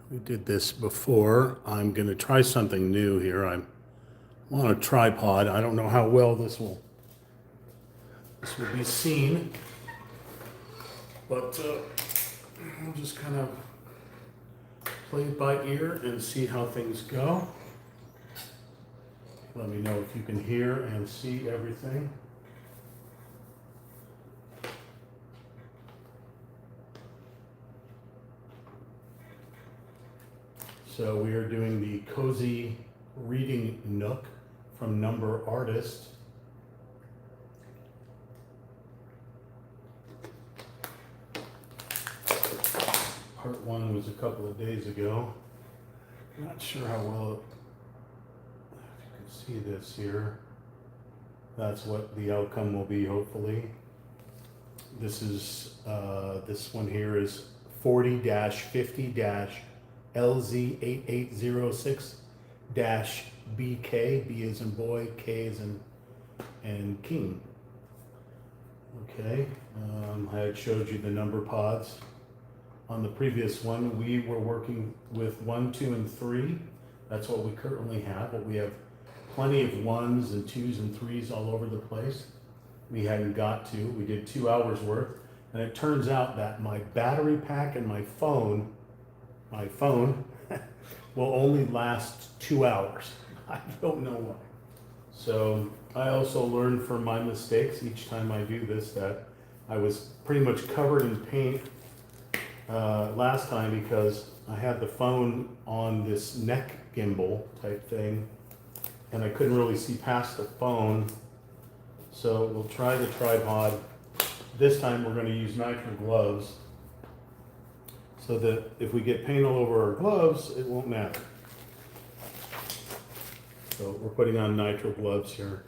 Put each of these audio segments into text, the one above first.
We did this before. I'm going to try something new here. I'm on a tripod. I don't know how well this will be seen, but I'll just kind of play it by ear and see how things go. Let me know if you can hear and see everything. So we are doing the Cozy Reading Nook from Number Artist. Part one was a couple of days ago. Not sure how well, if you can see this here. That's what the outcome will be, hopefully. This is, this one here is 40-50-LZ8806-BK. B as in boy, K as in king. Okay, I had showed you the number pods. On the previous one, we were working with 1, 2, and 3. That's what we currently have, but we have plenty of 1s and 2s and 3s all over the place. We hadn't got to. We did 2 hours worth, and it turns out that my battery pack and my phone will only last 2 hours. I don't know why. So I also learned from my mistakes each time I do this that I was pretty much covered in paint last time because I had the phone on this neck gimbal type thing and I couldn't really see past the phone. So we'll try the tripod. This time we're going to use nitrile gloves so that if we get paint all over our gloves, it won't matter. So we're putting on nitrile gloves here.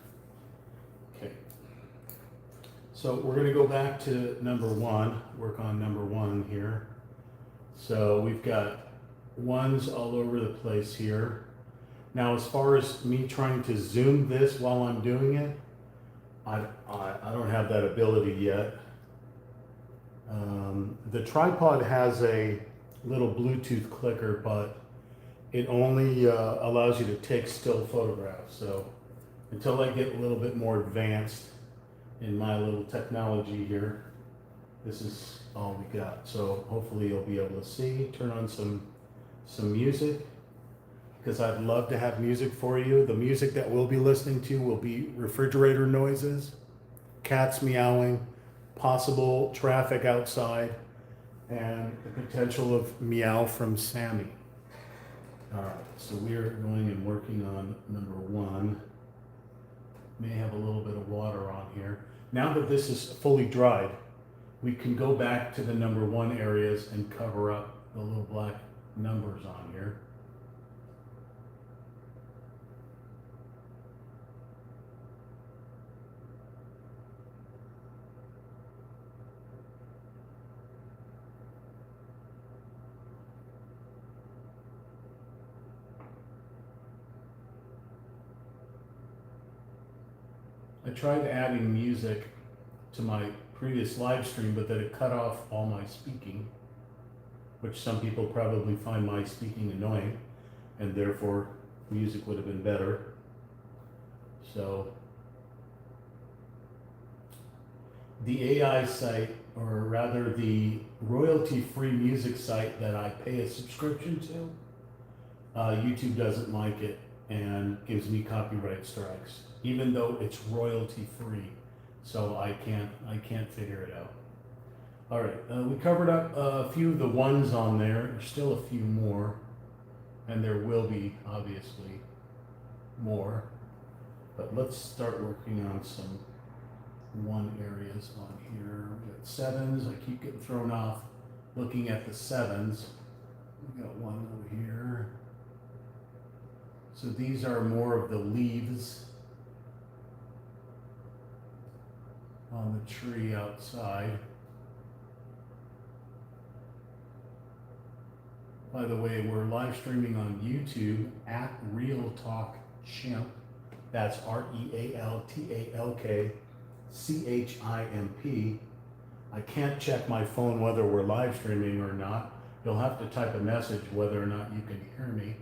Okay. So we're going to go back to number 1, work on number 1 here. So we've got 1s all over the place here. Now, as far as me trying to zoom this while I'm doing it, I don't have that ability yet. The tripod has a little Bluetooth clicker, but it only allows you to take still photographs. So until I get a little bit more advanced in my little technology here, this is all we got. So hopefully you'll be able to see. Turn on some music, because I'd love to have music for you. The music that we'll be listening to will be refrigerator noises, cats meowing, possible traffic outside, and the potential of meow from Sammy. All right, so we are going and working on number 1. May have a little bit of water on here. Now that this is fully dried, we can go back to the number 1 areas and cover up the little black numbers on here. I tried adding music to my previous live stream, but then it cut off all my speaking, which some people probably find my speaking annoying, and therefore music would have been better. So the AI site, or rather the royalty-free music site that I pay a subscription to, YouTube doesn't like it and gives me copyright strikes, even though it's royalty-free. So I can't figure it out. All right, we covered up a few of the 1s on there. There's still a few more, and there will be obviously more. But let's start working on some 1 areas on here. We got 7s. I keep getting thrown off looking at the 7s. We got 1 over here. So these are more of the leaves on the tree outside. By the way, we're live streaming on YouTube at Real Talk Chimp. That's RealTalkChimp. I can't check my phone whether we're live streaming or not, You'll have to type a message whether or not you can hear me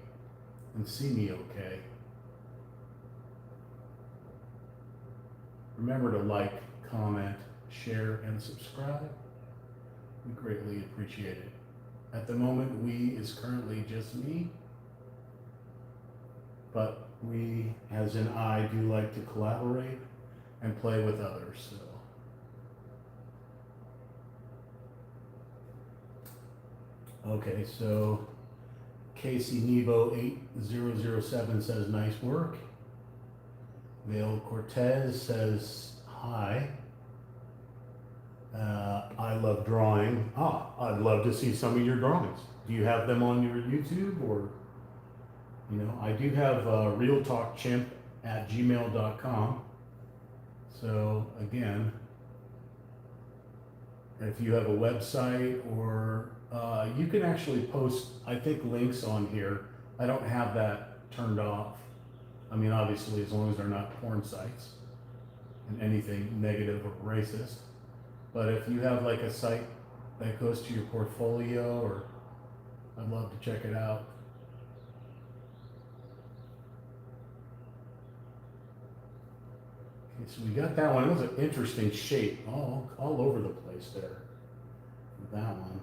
and see me okay. Remember to like, comment, share, and subscribe. We greatly appreciate it. At the moment, we is currently just me, but we, as in I, do like to collaborate and play with others. So. Okay, so Casey Nebo 8007 says nice work. Vale Cortez says hi. I love drawing. I'd love to see some of your drawings. Do you have them on your YouTube, or, you know, I do have realtalkchimp@gmail.com. So again, if you have a website, or you can actually post, I think, links on here. I don't have that turned off. I mean, obviously, as long as they're not porn sites and anything negative or racist. But if you have like a site that goes to your portfolio, or I'd love to check it out. Okay, so we got that one. It was an interesting shape, all over the place there. That one.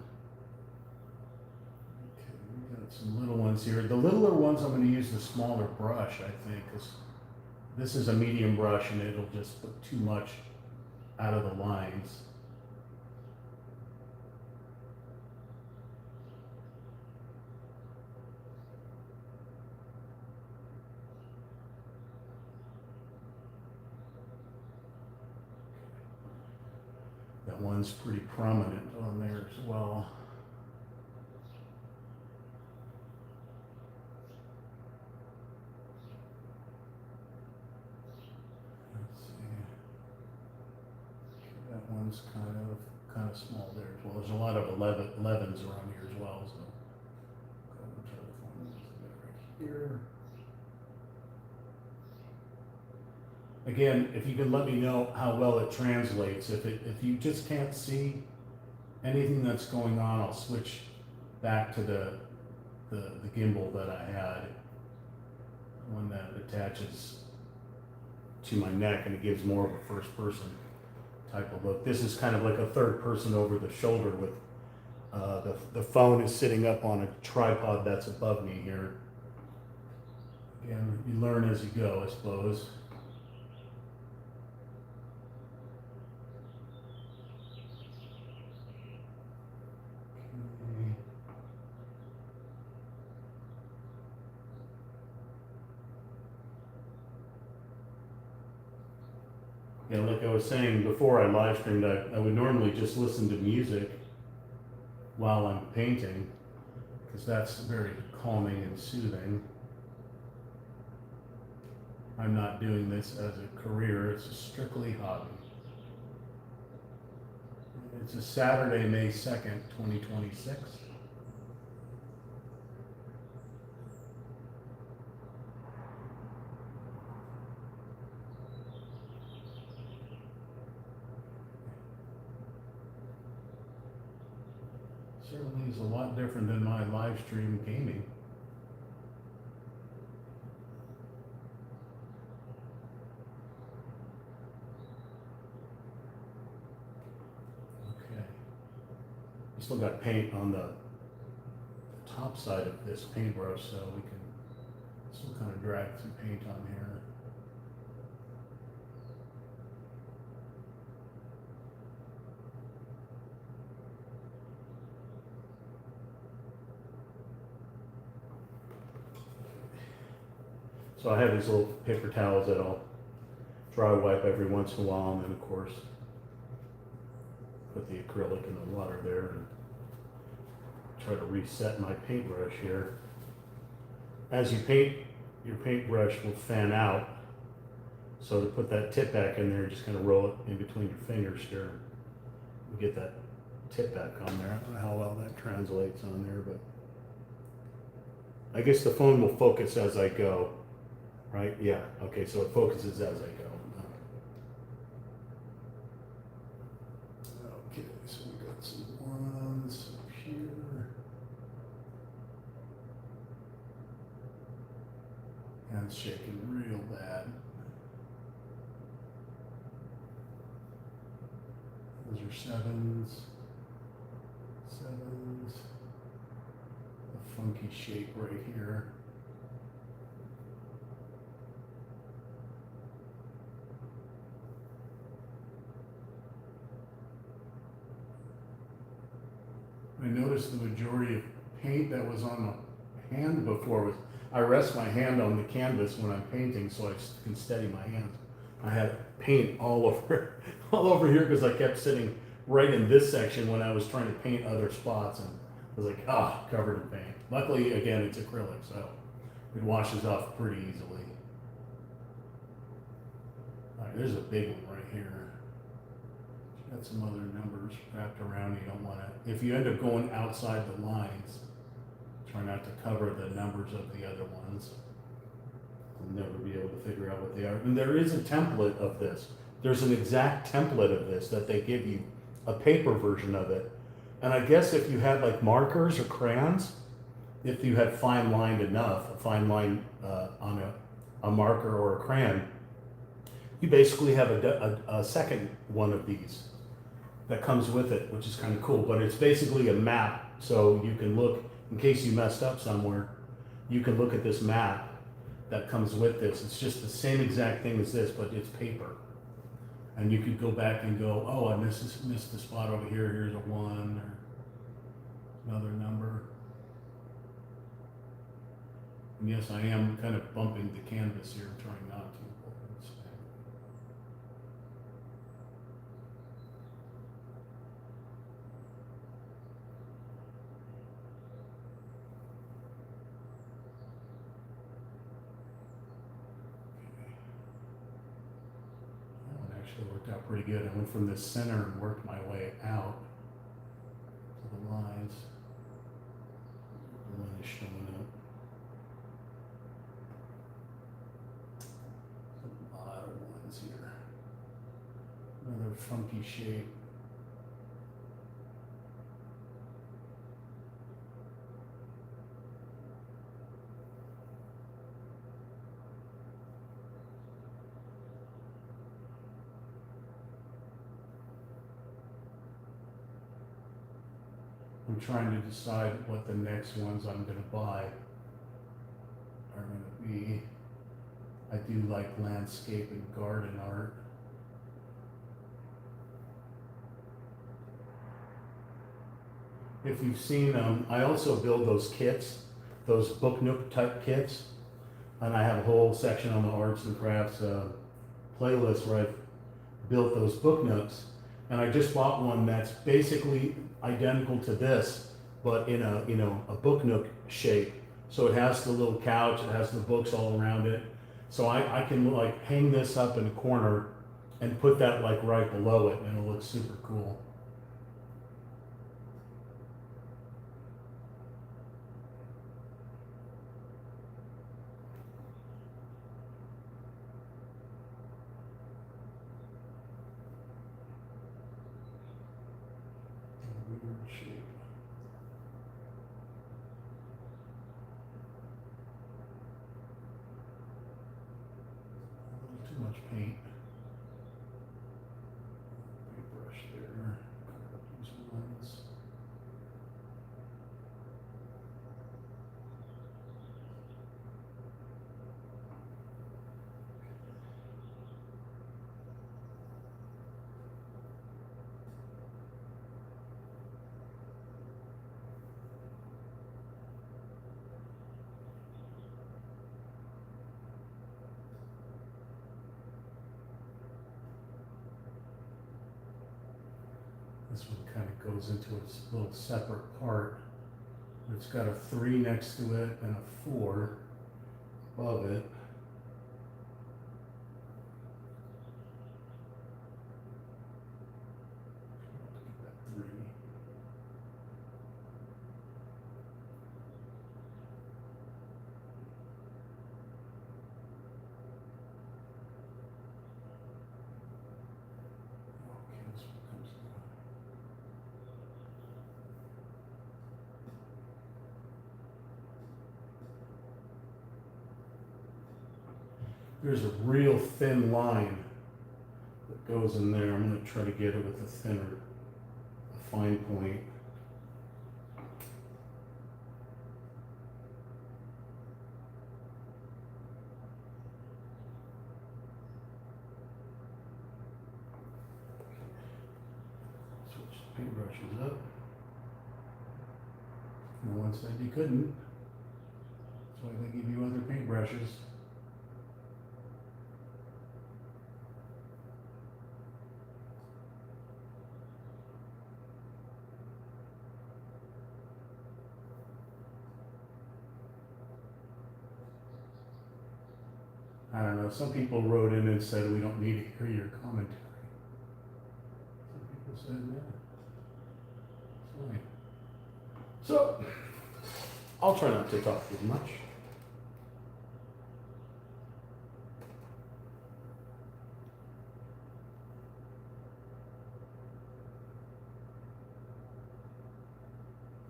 Okay, we got some little ones here. The littler ones, I'm going to use the smaller brush, I think, because this is a medium brush and it'll just put too much out of the lines. That one's pretty prominent on there as well. Let's see. That one's kind of small there as well. There's a lot of 11s around here as well. So try to find this right here. Again, if you can let me know how well it translates. If you just can't see anything that's going on, I'll switch back to the gimbal that I had, one that attaches to my neck, and it gives more of a first person type of look. This is kind of like a third person over the shoulder with the phone is sitting up on a tripod that's above me here. Again, you learn as you go, I suppose. Yeah, like I was saying before I live streamed, I would normally just listen to music while I'm painting, because that's very calming and soothing. I'm not doing this as a career, it's a strictly hobby. It's a Saturday, May 2nd, 2026. Certainly is a lot different than my live stream gaming. Okay. I still got paint on the top side of this paintbrush, so we can still kind of drag some paint on here. So I have these little paper towels that I'll dry wipe every once in a while, and then of course put the acrylic in the water there and try to reset my paintbrush here. As you paint, your paintbrush will fan out. So to put that tip back in there, just kind of roll it in between your fingers here. You get that tip back on there. I don't know how well that translates on there, but I guess the phone will focus as I go. Right? Yeah. Okay, so it focuses as I go. Okay, so we got some ones up here. Hand's shaking real bad. Those are sevens. Sevens. A funky shape right here. I noticed the majority of paint that was on the hand before was, I rest my hand on the canvas when I'm painting so I can steady my hands. I had paint all over, all over here because I kept sitting right in this section when I was trying to paint other spots, and I was like, covered in paint. Luckily, again, it's acrylic, so it washes off pretty easily. All right, there's a big one right here. Got some other numbers wrapped around. You don't want to, if you end up going outside the lines, try not to cover the numbers of the other ones. You'll never be able to figure out what they are. And there is a template of this. There's an exact template of this that they give you, a paper version of it. And I guess if you had like markers or crayons, if you had fine lined enough, a fine line on a marker or a crayon, you basically have a second one of these that comes with it, which is kind of cool. But it's basically a map, so you can look, in case you messed up somewhere, you can look at this map that comes with this. It's just the same exact thing as this, but it's paper. And you could go back and go, oh, I missed the spot over here, here's a 1, or another number. And yes, I am kind of bumping the canvas here, trying not to. Actually worked out pretty good. I went from the center and worked my way out to the lines. The line is showing up. A lot of ones here. Another funky shape. I'm trying to decide what the next ones I'm going to buy are going to be. I do like landscape and garden art. If you've seen, I also build those kits, those Book Nook type kits, and I have a whole section on the arts and crafts playlist where I've built those Book Nooks, and I just bought one that's basically identical to this, but in a Book Nook shape. So it has the little couch, it has the books all around it. So I can like hang this up in a corner and put that like right below it, and it'll look super cool. Weird shape. A little too much paint. Paintbrush there. Cover up these ones. This one kind of goes into its little separate part. It's got a 3 next to it and a 4 above it. That 3. Okay, this one comes down. there's a real thin line that goes in there. I'm going to try to get it with a thinner, a fine point. Switch the paintbrushes up. And one said you couldn't, so they give you other paintbrushes. I don't know, some people wrote in and said we don't need to hear your commentary. Some people said, yeah, it's fine. So, I'll try not to talk too much.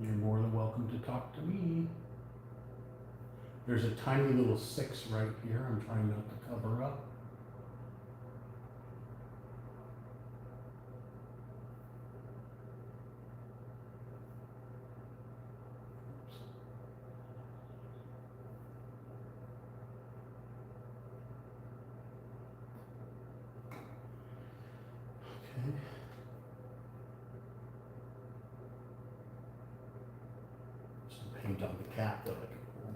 You're more than welcome to talk to me. There's a tiny little 6 right here I'm trying not to cover up. Okay. Some paint on the cap that I can pull.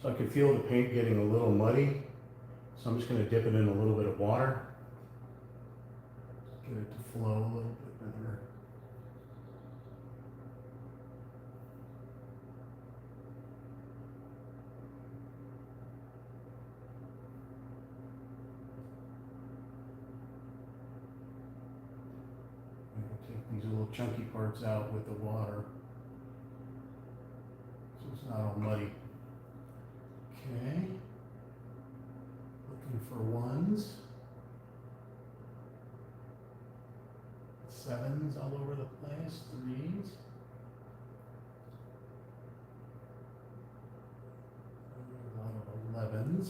So I can feel the paint getting a little muddy, so I'm just going to dip it in a little bit of water. Get it to flow a little bit better. I'm going to take these little chunky parts out with the water, so it's not all muddy. Okay, looking for 1s, 7s all over the place, 3s, a lot of 11s.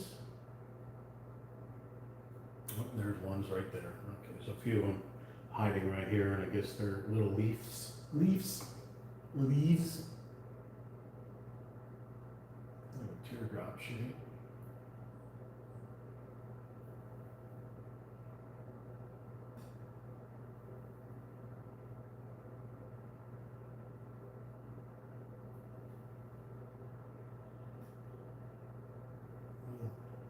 Oh, there's 1s right there. Okay, so a few of them hiding right here, and I guess they're little leaves. Teardrop shape.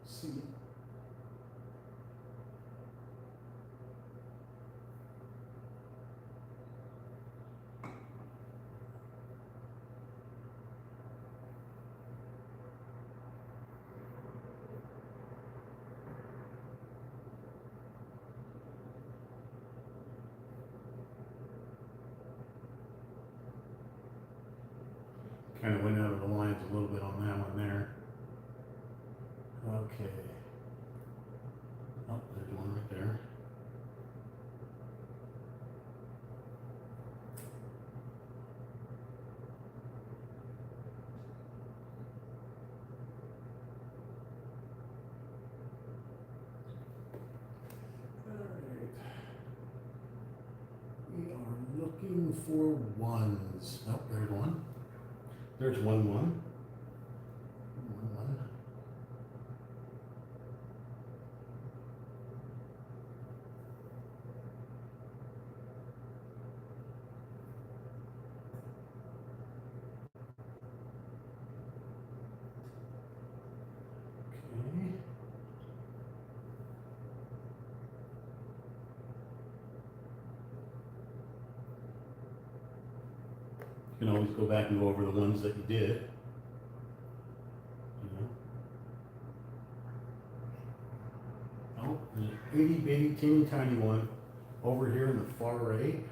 See. Kind of went out of the lines a little bit on that one there. Okay. Oh, there's one right there. We are looking for 1s. Oh, there's one. There's 1, 1. 1, 1. Okay. You can always go back and go over the ones that you did. Oh, there's an itty bitty teeny tiny one over here in the far right.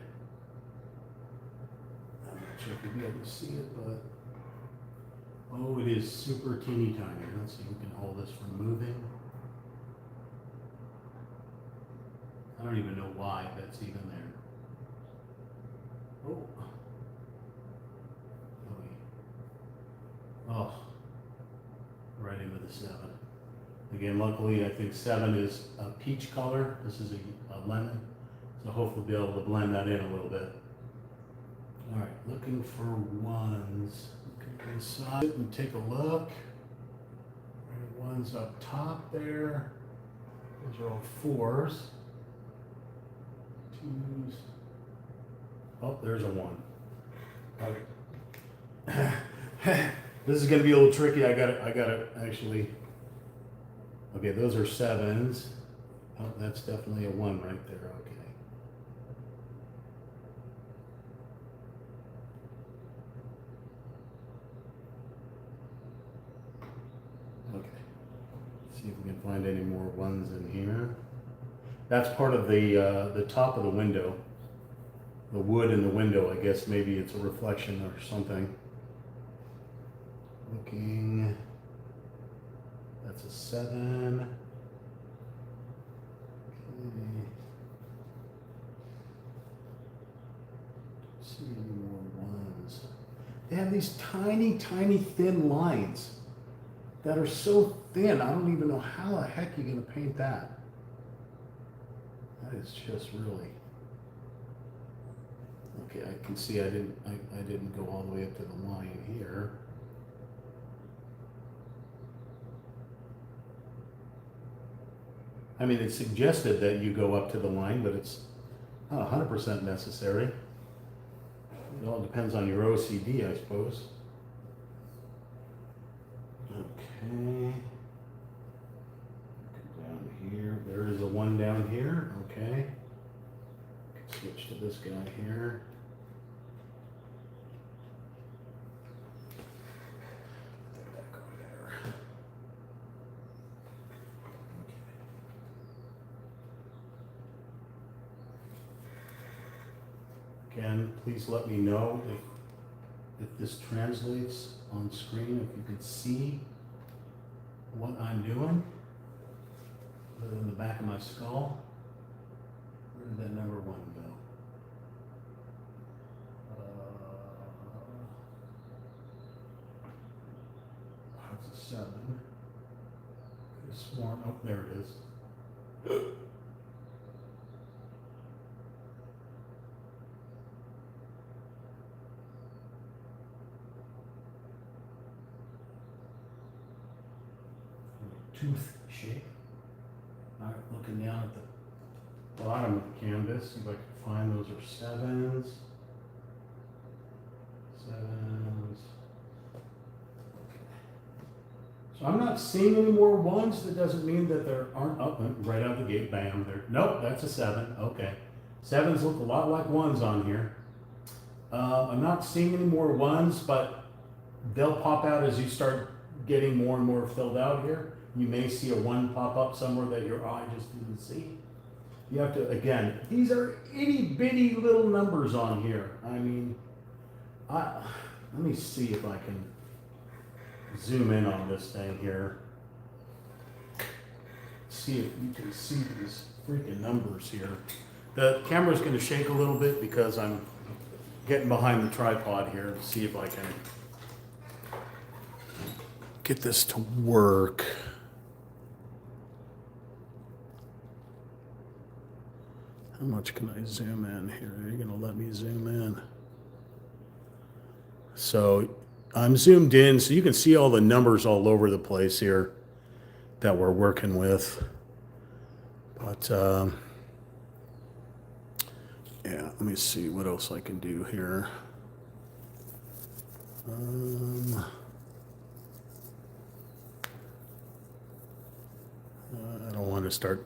I'm not sure if you'll be able to see it, but Oh, it is super teeny tiny. Let's see if we can hold this from moving. I don't even know why that's even there. Oh. Oh. Right into the 7. Again, luckily, I think 7 is a peach color. This is a lemon. So hopefully we'll be able to blend that in a little bit. All right, looking for 1s. Look inside and take a look. 1's up top there. Those are all 4s. 2s. Oh, there's a 1. Okay. This is gonna be a little tricky. I gotta actually. Okay, those are 7s. Oh, that's definitely a 1 right there. Okay. Okay. See if we can find any more 1s in here. That's part of the top of the window. The wood in the window, I guess maybe it's a reflection or something. Looking, that's a 7. Okay. See any more 1s. They have these tiny, tiny thin lines that are so thin. I don't even know how the heck you're gonna paint that. That is just really. Okay, I can see I didn't go all the way up to the line here. I mean, it's suggested that you go up to the line, but it's not 100% necessary. It all depends on your OCD, I suppose. Okay. Down here, there is a 1 down here. Okay. Switch to this guy here. Back over there. Okay. Again, please let me know if this translates on screen, if you can see what I'm doing. Other than the back of my skull. Where did that number 1 go? That's a 7. Could have sworn. Oh, there it is. Tooth shape. All right, looking down at the bottom of the canvas, see if I can find those are 7s. 7s. Okay. So I'm not seeing any more 1s. That doesn't mean that there aren't up right out the gate. Bam! There. Nope, that's a 7. Okay. 7s look a lot like 1s on here. I'm not seeing any more 1s, but they'll pop out as you start getting more and more filled out here. You may see a 1 pop up somewhere that your eye just didn't see. You have to, again, these are itty bitty little numbers on here. I mean, let me see if I can zoom in on this thing here. See if you can see these freaking numbers here. The camera's going to shake a little bit because I'm getting behind the tripod here to see if I can get this to work. How much can I zoom in here? Are you going to let me zoom in? So I'm zoomed in so you can see all the numbers all over the place here that we're working with. But yeah, let me see what else I can do here. I don't want to start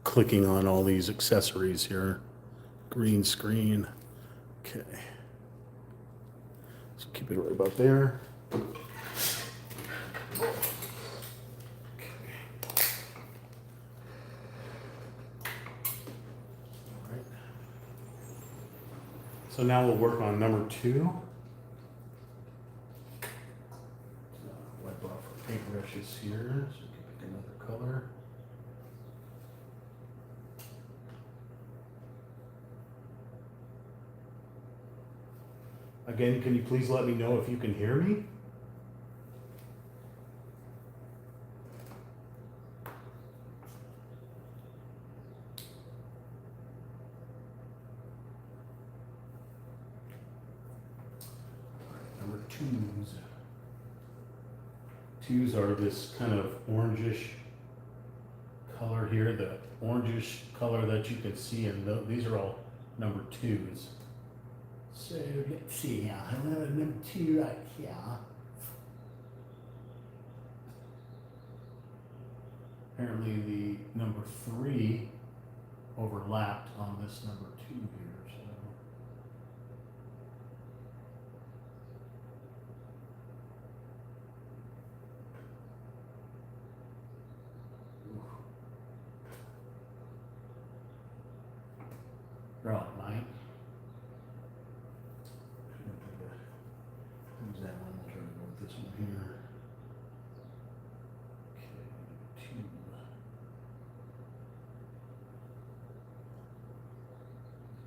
clicking on all these accessories here. Green screen. Okay. So keep it right about there. Okay. All right. So now we'll work on number 2. paintbrushes here, so we can pick another color. Again, can you please let me know if you can hear me? Number twos. Twos are this kind of orangish color here, the orangish color that you can see, and these are all number twos. So let's see here, I have a number two right here. Apparently the number three overlapped on this number two here, so. They're all mine. Who's that one? We'll try to go with this one here. Okay, two.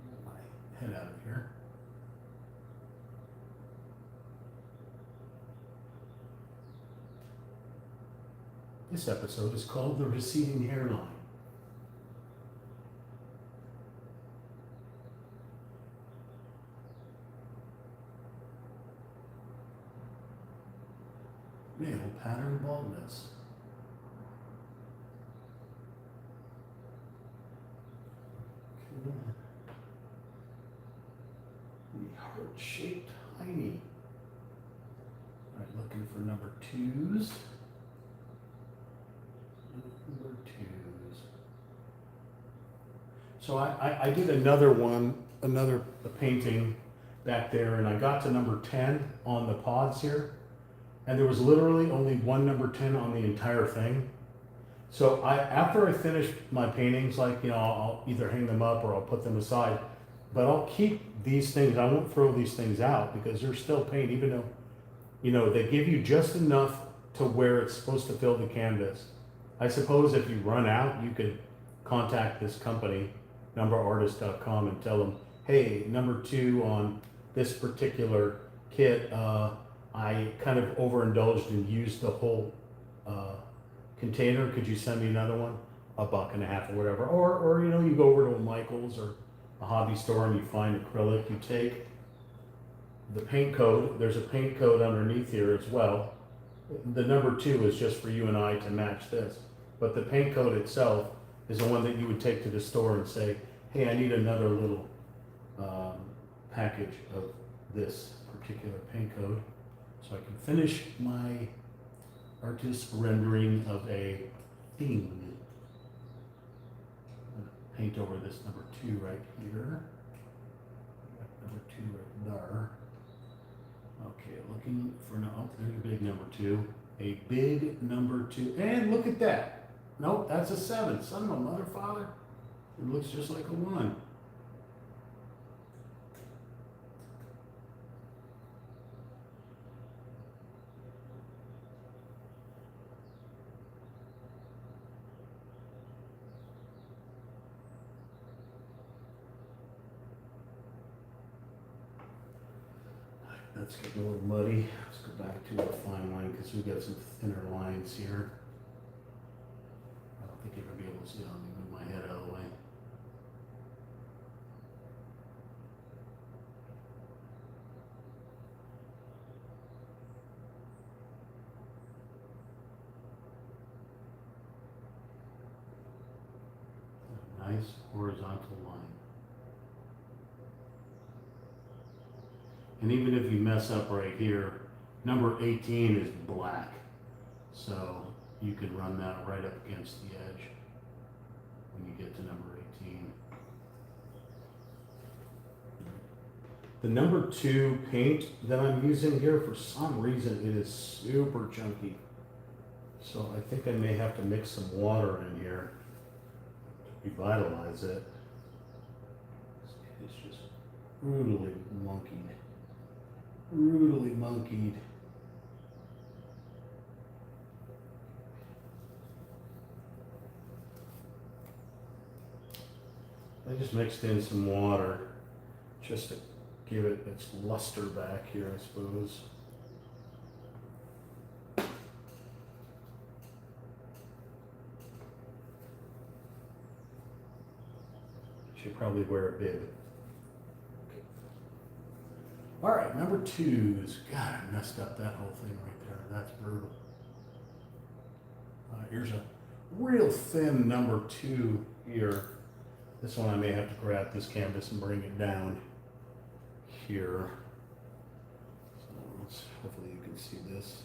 Get my head out of here. This episode is called The Receding Hairline. Male pattern baldness. Okay. The heart-shaped hiney. All right, looking for number twos. Number twos. So I did another one, another painting back there, and I got to number 10 on the pods here. And there was literally only one number 10 on the entire thing. So after I finish my paintings, like, you know, I'll either hang them up or I'll put them aside, but I'll keep these things. I won't throw these things out because they're still paint, even though, you know, they give you just enough to where it's supposed to fill the canvas. I suppose if you run out, you could contact this company, numberartist.com, and tell them, hey, number 2 on this particular kit, I kind of overindulged and used the whole container. Could you send me another one? $1.50 or whatever. Or you know, you go over to a Michael's or a hobby store and you find acrylic. You take the paint code. There's a paint code underneath here as well. The number 2 is just for you and I to match this. But the paint code itself is the one that you would take to the store and say, hey, I need another little package of this particular paint code. So I can finish my artist rendering of a thing. I'm gonna paint over this number 2 right here. Number 2 right there. Okay, looking for no. There's a big number 2. A big number 2. And look at that. Nope, that's a 7. Son of a mother, father. It looks just like a 1. Let's get a little muddy. Let's go back to our fine line because we got some thinner lines here. I don't think you're going to be able to see it. Let me move my head out of the way. A nice horizontal line. And even if you mess up right here, number 18 is black. So you could run that right up against the edge when you get to number 18. The number 2 paint that I'm using here, for some reason, it is super chunky. So I think I may have to mix some water in here to revitalize it. It's just brutally monkeyed. Brutally monkeyed. I just mixed in some water just to give it its luster back here, I suppose. Should probably wear a bib. Okay. All right, number 2 is, God, I messed up that whole thing right there. That's brutal. Here's a real thin number 2 here. This one I may have to grab this canvas and bring it down here. So hopefully you can see this.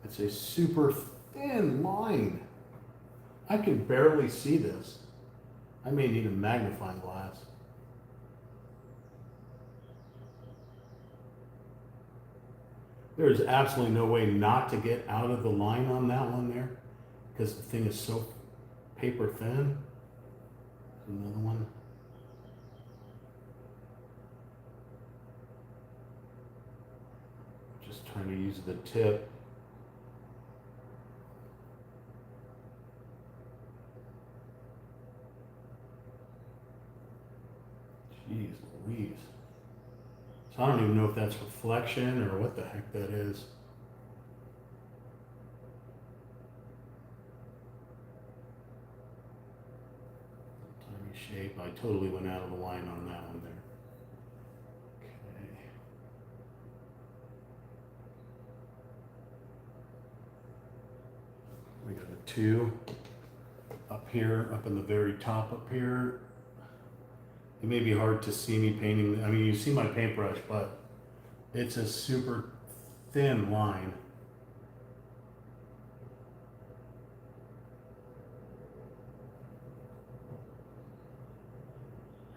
It's a super thin line. I can barely see this. I may need a magnifying glass. There is absolutely no way not to get out of the line on that one there, because the thing is so paper thin. Another one. Just trying to use the tip. Jeez Louise. So I don't even know if that's reflection or what the heck that is. Tiny shape. I totally went out of the line on that one there. Okay. We got a 2 up here, up in the very top up here. It may be hard to see me painting. I mean, you see my paintbrush, but it's a super thin line.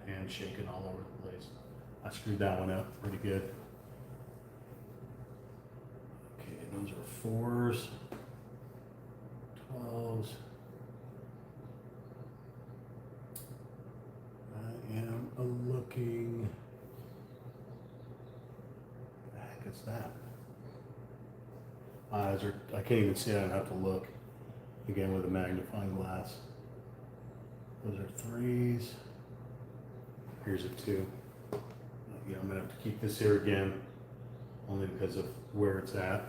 And shaking all over the place. I screwed that one up pretty good. Okay, those are 4s, 12s. I am looking. What the heck is that? Eyes are, I can't even see it. I'd have to look again with a magnifying glass. Those are 3s. Here's a 2. Yeah, I'm gonna have to keep this here again, only because of where it's at.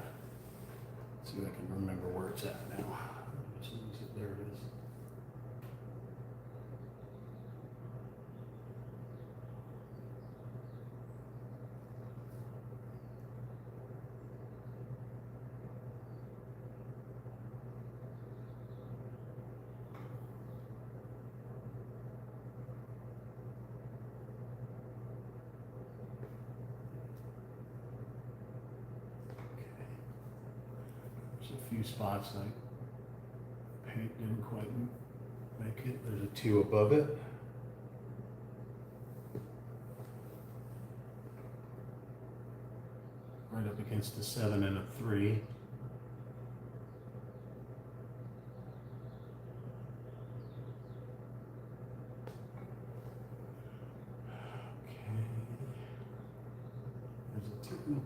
Let's see if I can remember where it's at now. There it is. A few spots like paint didn't quite make it. There's a 2 above it. Right up against a 7 and a 3. Okay. There's a 2.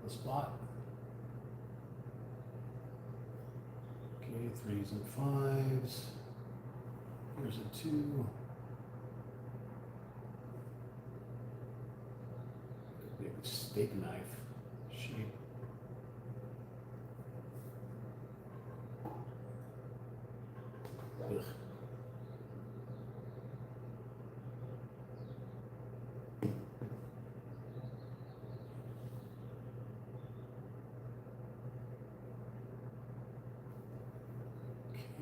Spot. Okay, 3s and 5s. Here's a 2. Big steak knife shape. Ugh.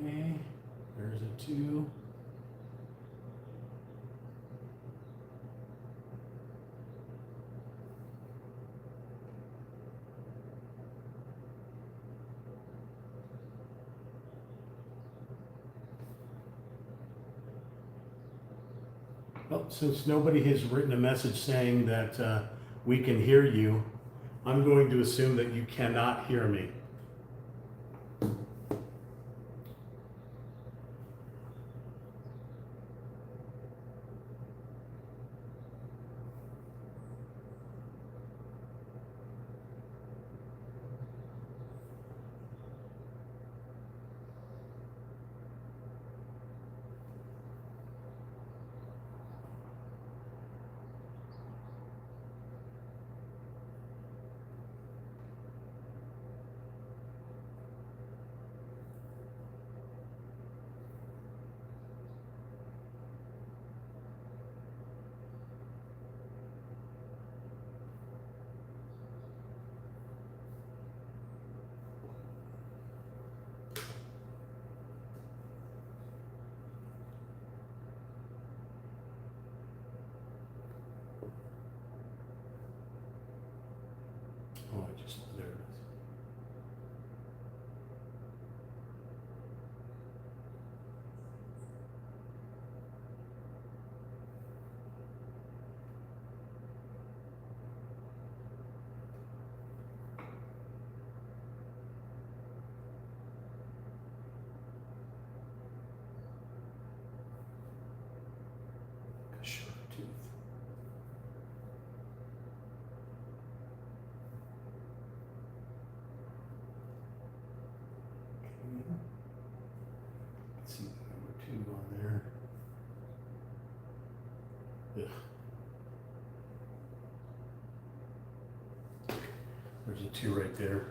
Okay, there's a 2. Well, since nobody has written a message saying that we can hear you, I'm going to assume that you cannot hear me. I just, there it is. A sharp tooth. Let's see, number 2 on there. Ugh. There's a 2 right there.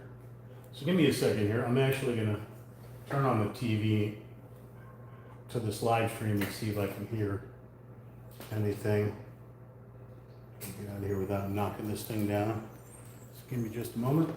So give me a second here. I'm actually gonna turn on the TV to this live stream and see if I can hear anything. Get out of here without knocking this thing down. Just give me just a moment.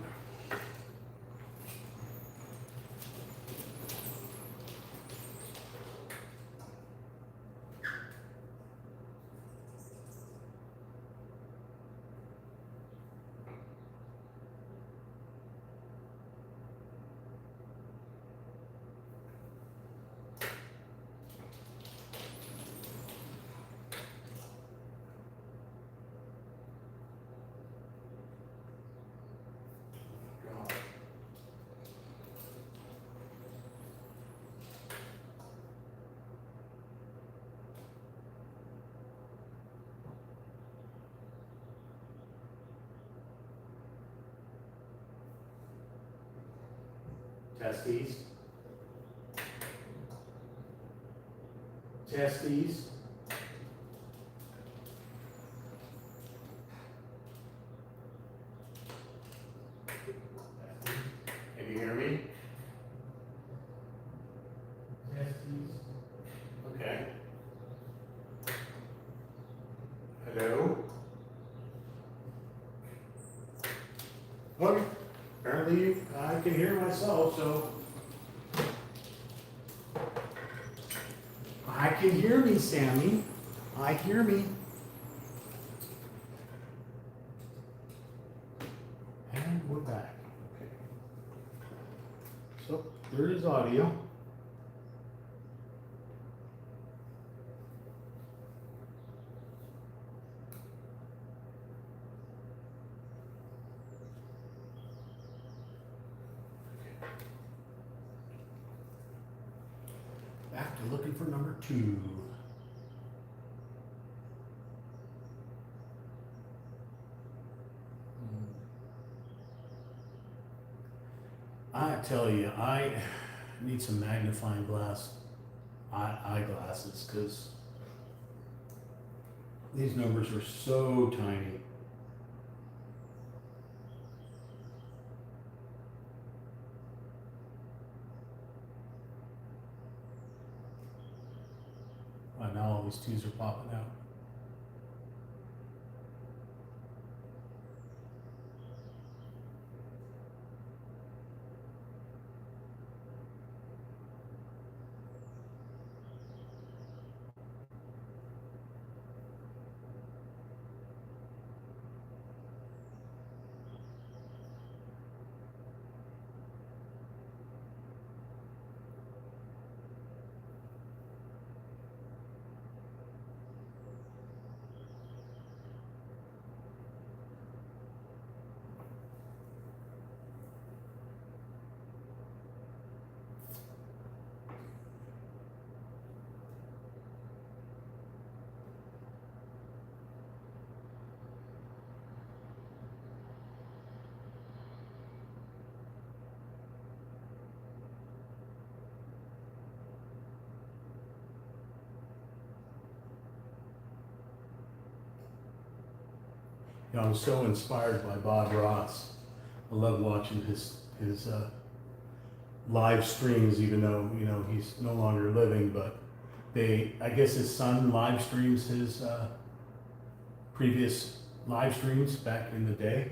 Testes. Testes. Can you hear me? Testes. Okay. Hello? Well, apparently I can hear myself, so I can hear me, Sammy. I hear me. And we're back. Okay. So there is audio. Back to looking for number 2. I tell you, I need some magnifying glass eyeglasses because these numbers are so tiny. Now all these 2s are popping out. You know, I'm so inspired by Bob Ross. I love watching his live streams, even though he's no longer living. But I guess his son live streams his previous live streams back in the day,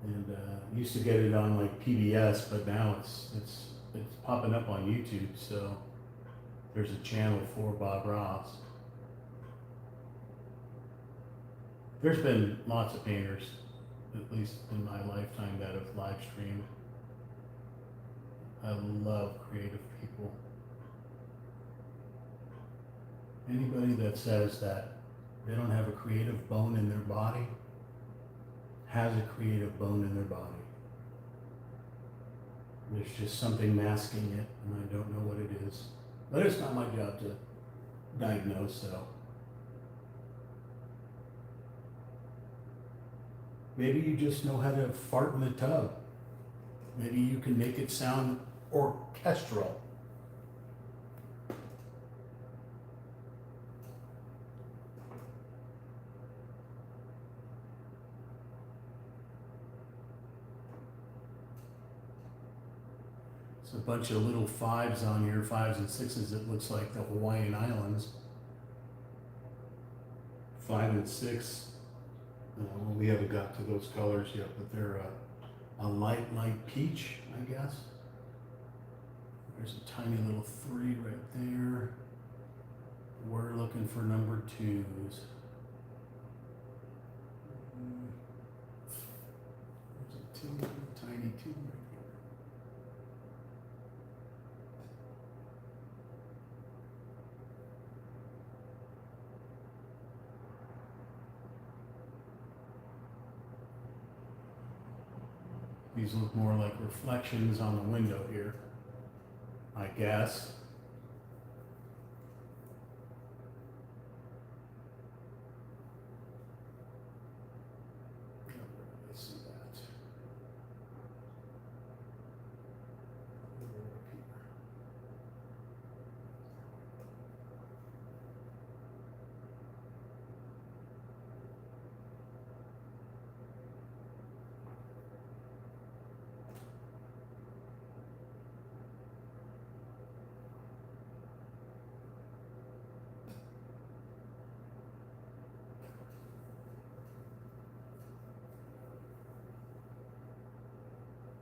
and used to get it on like PBS, but now it's popping up on YouTube. So there's a channel for Bob Ross. There's been lots of painters at least in my lifetime, that have live streamed. I love creative people. Anybody that says that they don't have a creative bone in their body has a creative bone in their body. There's just something masking it, and I don't know what it is. But it's not my job to diagnose, so. Maybe you just know how to fart in the tub. Maybe you can make it sound orchestral. It's a bunch of little fives on here, fives and sixes. It looks like the Hawaiian Islands. 5 and 6. We haven't got to those colors yet, but they're a light peach, I guess. There's a tiny little 3 right there. We're looking for number 2s. There's a tiny 2 right here. These look more like reflections on the window here, I guess. Where did I see that? Over up here.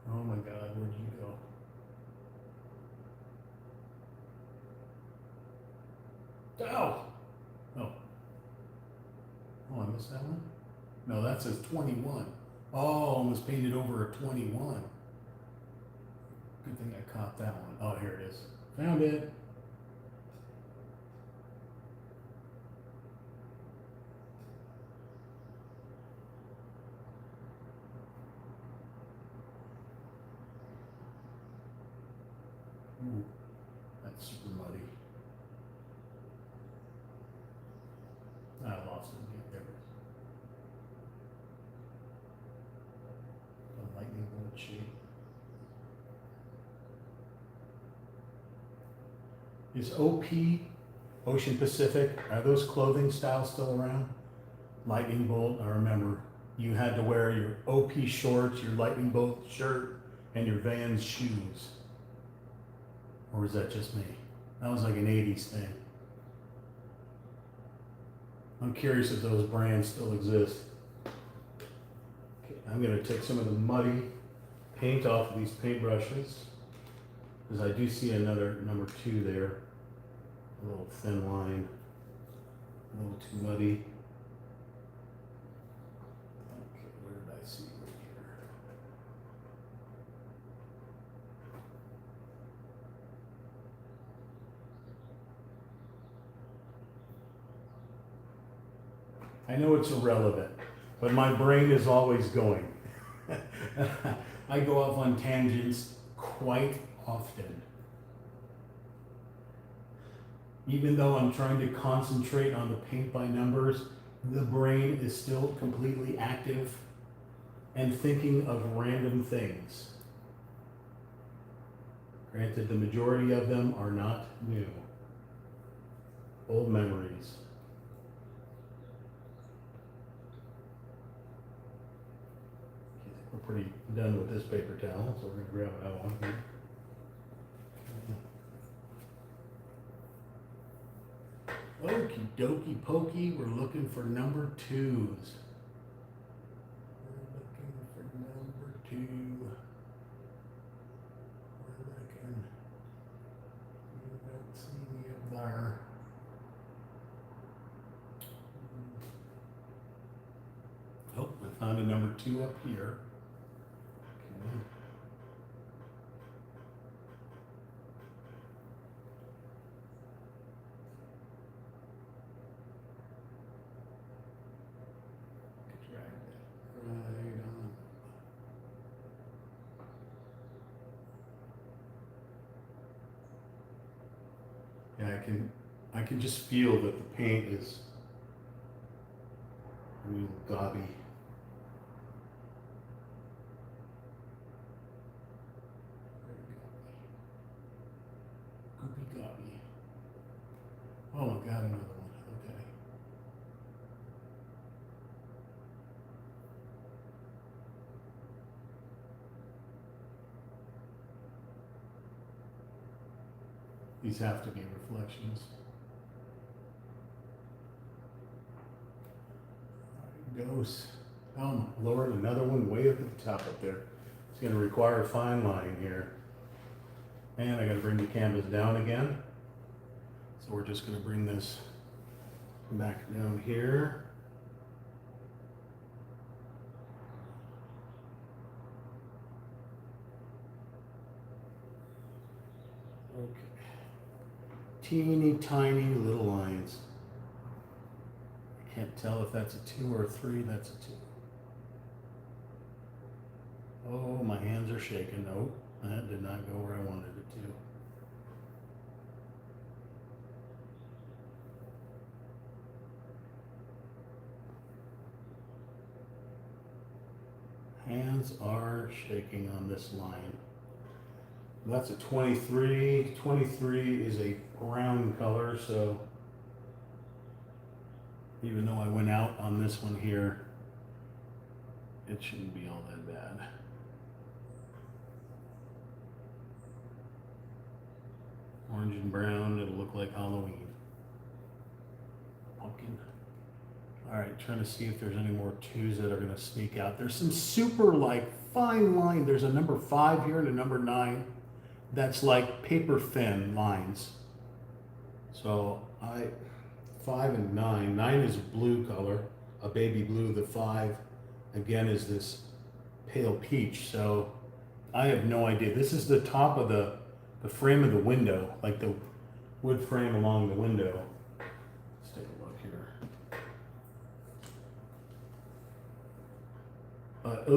Oh my God, where'd you go? Oh! Oh. Oh, I missed that one? No, that says 21. Oh, almost painted over a 21. Good thing I caught that one. Oh, here it is. Found it. Ooh, that's super muddy. I lost it again. There it is. A lightning bolt shape. Is OP, Ocean Pacific, are those clothing styles still around? Lightning bolt, I remember you had to wear your OP shorts, your lightning bolt shirt, and your Vans shoes. Or was that just me? That was like an 80s thing. I'm curious if those brands still exist. Okay, I'm gonna take some of the muddy paint off of these paintbrushes, because I do see another number 2 there. A little thin line, a little too muddy. Okay, where did I see right here? I know it's irrelevant, but my brain is always going. I go off on tangents quite often. Even though I'm trying to concentrate on the paint by numbers, the brain is still completely active and thinking of random things. Granted, the majority of them are not new. Old memories. We're pretty done with this paper towel, so we're gonna grab that one here. Okie dokie pokey, we're looking for number 2s. We're looking for number 2. We're looking. You don't see me up there. Oh, I Found a number 2 up here. Okay. Drag that right on. Yeah, I can just feel that the paint is real gobby. Goopy gobby. Oh my god, another one. Okay. These have to be reflections. There it goes. Oh my lord, another one way up at the top up there. It's going to require fine line here. And I got to bring the canvas down again. So we're just going to bring this back down here. Okay. Teeny tiny little lines. I can't tell if that's a 2 or a 3. That's a 2. Oh, my hands are shaking. Nope, that did not go where I wanted it to. Hands are shaking on this line. That's a 23. 23 is a brown color, so even though I went out on this one here, it shouldn't be all that bad. Orange and brown, it'll look like Halloween. Pumpkin. All right, trying to see if there's any more 2s that are gonna sneak out. There's some super like fine line. There's a number 5 here and a number 9. That's like paper thin lines. So 5 and 9. 9 is blue color, a baby blue. The 5 again is this pale peach. So I have no idea. This is the top of the frame of the window, like the wood frame along the window. Let's take a look here.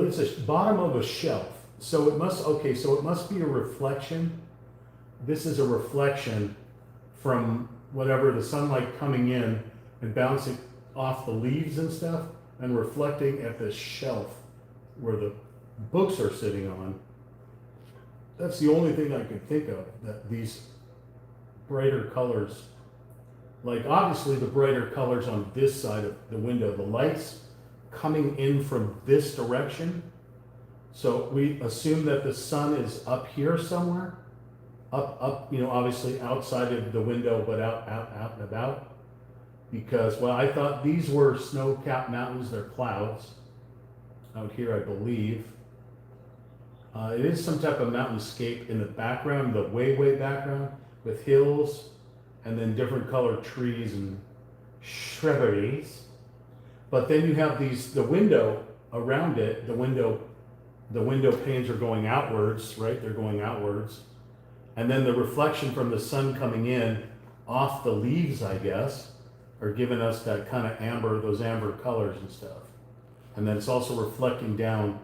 It's a bottom of a shelf. So it must be a reflection. This is a reflection from whatever the sunlight coming in and bouncing off the leaves and stuff and reflecting at the shelf where the books are sitting on. That's the only thing I can think of, that these brighter colors, like obviously the brighter colors on this side of the window, the light's coming in from this direction. So we assume that the sun is up here somewhere, up, obviously outside of the window, but out and about. Because, well, I thought these were snow-capped mountains, they're clouds out here, I believe. It is some type of mountainscape in the background, the way background, with hills and then different colored trees and shrubberies. But then you have the window around it, the window panes are going outwards, right? They're going outwards. And then the reflection from the sun coming in off the leaves, I guess, are giving us that kind of amber, those amber colors and stuff. And then it's also reflecting down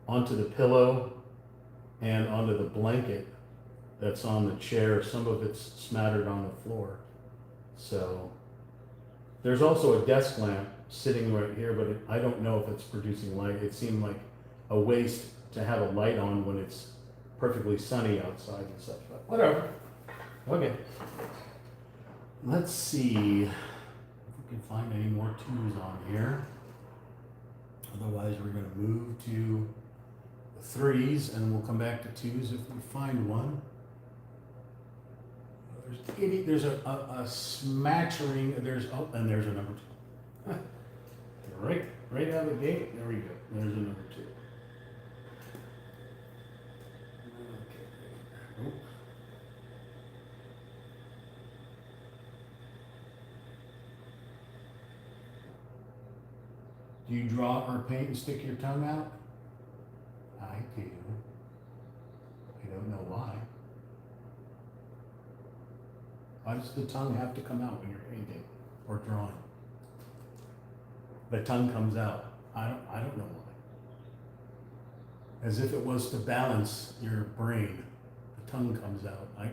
onto the pillow and onto the blanket that's on the chair. Some of it's smattered on the floor. So there's also a desk lamp sitting right here, but I don't know if it's producing light. It seemed like a waste to have a light on when it's perfectly sunny outside and such, but whatever. Okay. Let's see if we can find any more 2s on here. Otherwise, we're going to move to 3s and we'll come back to 2s if we find one. There's a smattering. And there's a number 2. right out of the gate. There we go. There's a number 2. Okay. Nope. Do you draw or paint and stick your tongue out? I do. I don't know why. Why does the tongue have to come out when you're painting or drawing? The tongue comes out. I don't know why. As if it was to balance your brain. The tongue comes out. Looking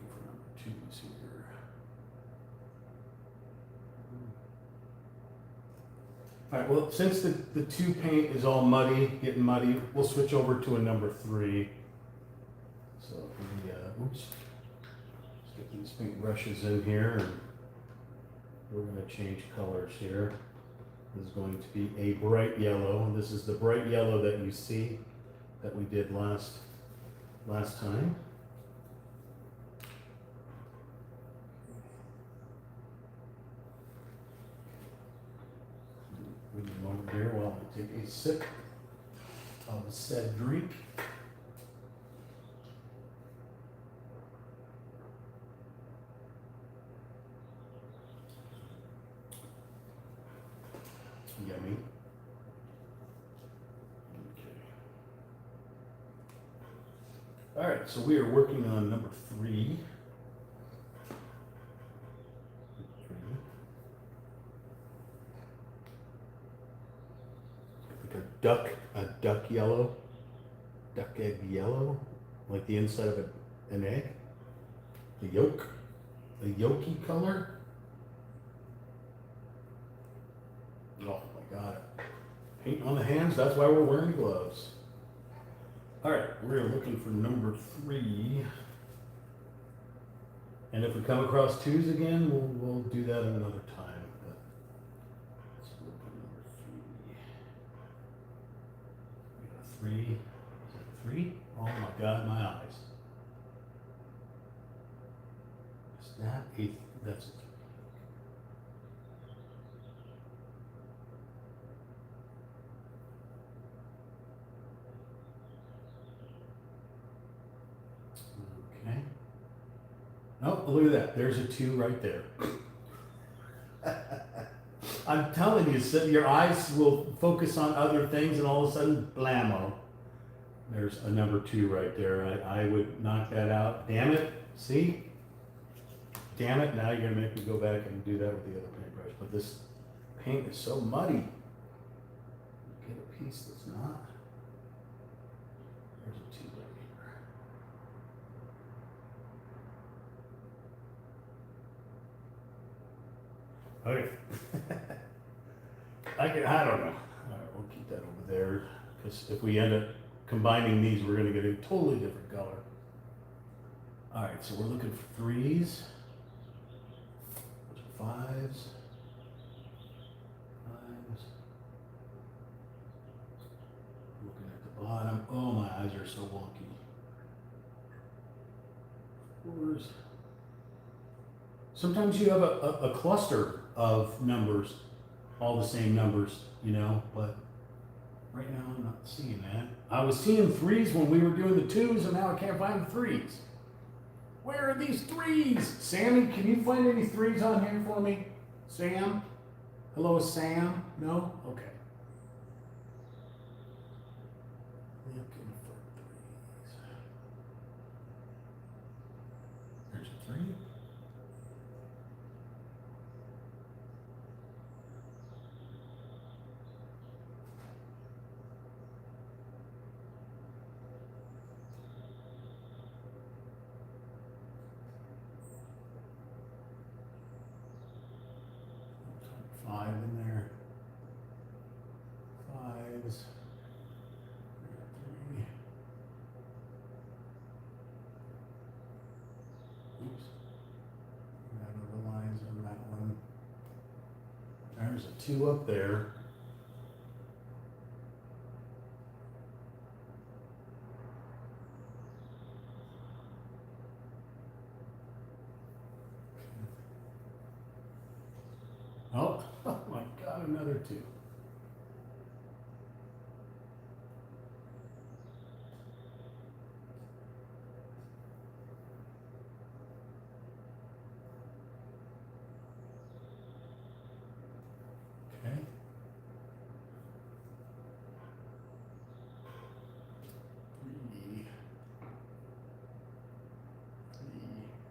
for number twos here. All right, well, since the two paint is all muddy, getting muddy, we'll switch over to a number 3. So, oops. Let's get these paint brushes in here, and we're going to change colors here. This is going to be a bright yellow. This is the bright yellow that you see that we did last time. Move them over here while I take a sip of said drink. Yummy. Okay. All right, so we are working on number 3. Like a duck yellow, duck egg yellow, like the inside of an egg. The yolk, the yolky color. Oh my God. Paint on the hands, that's why we're wearing gloves. All right, we're looking for number 3. And if we come across 2s again, we'll do that another time. But let's look at number 3. We got 3. Is it 3? Oh my God, my eyes. Is that a, that's a 3. Okay. Oh, look at that. There's a 2 right there. I'm telling you, so your eyes will focus on other things and all of a sudden, blammo. There's a number 2 right there. I would knock that out. Damn it. See? Damn it. Now you're going to make me go back and do that with the other paintbrush. But this paint is so muddy. Get a piece that's not. There's a 2 right here. Okay. I don't know. All right, we'll keep that over there because if we end up combining these, we're going to get a totally different color. All right, so we're looking for 3s, 5s, 5s. Looking at the bottom. Oh, my eyes are so wonky. 4s. Sometimes you have a cluster of numbers, all the same numbers, you know, but right now I'm not seeing that. I was seeing 3s when we were doing the 2s, and now I can't find the 3s. Where are these 3s? Sammy, can you find any 3s on here for me? Sam? Hello, Sam? No? Okay. Looking for 3s. There's a 3. Five in there. 5s. 3. Oops. Got other lines on that one. There's a 2 up there. Oh, oh my God, another 2.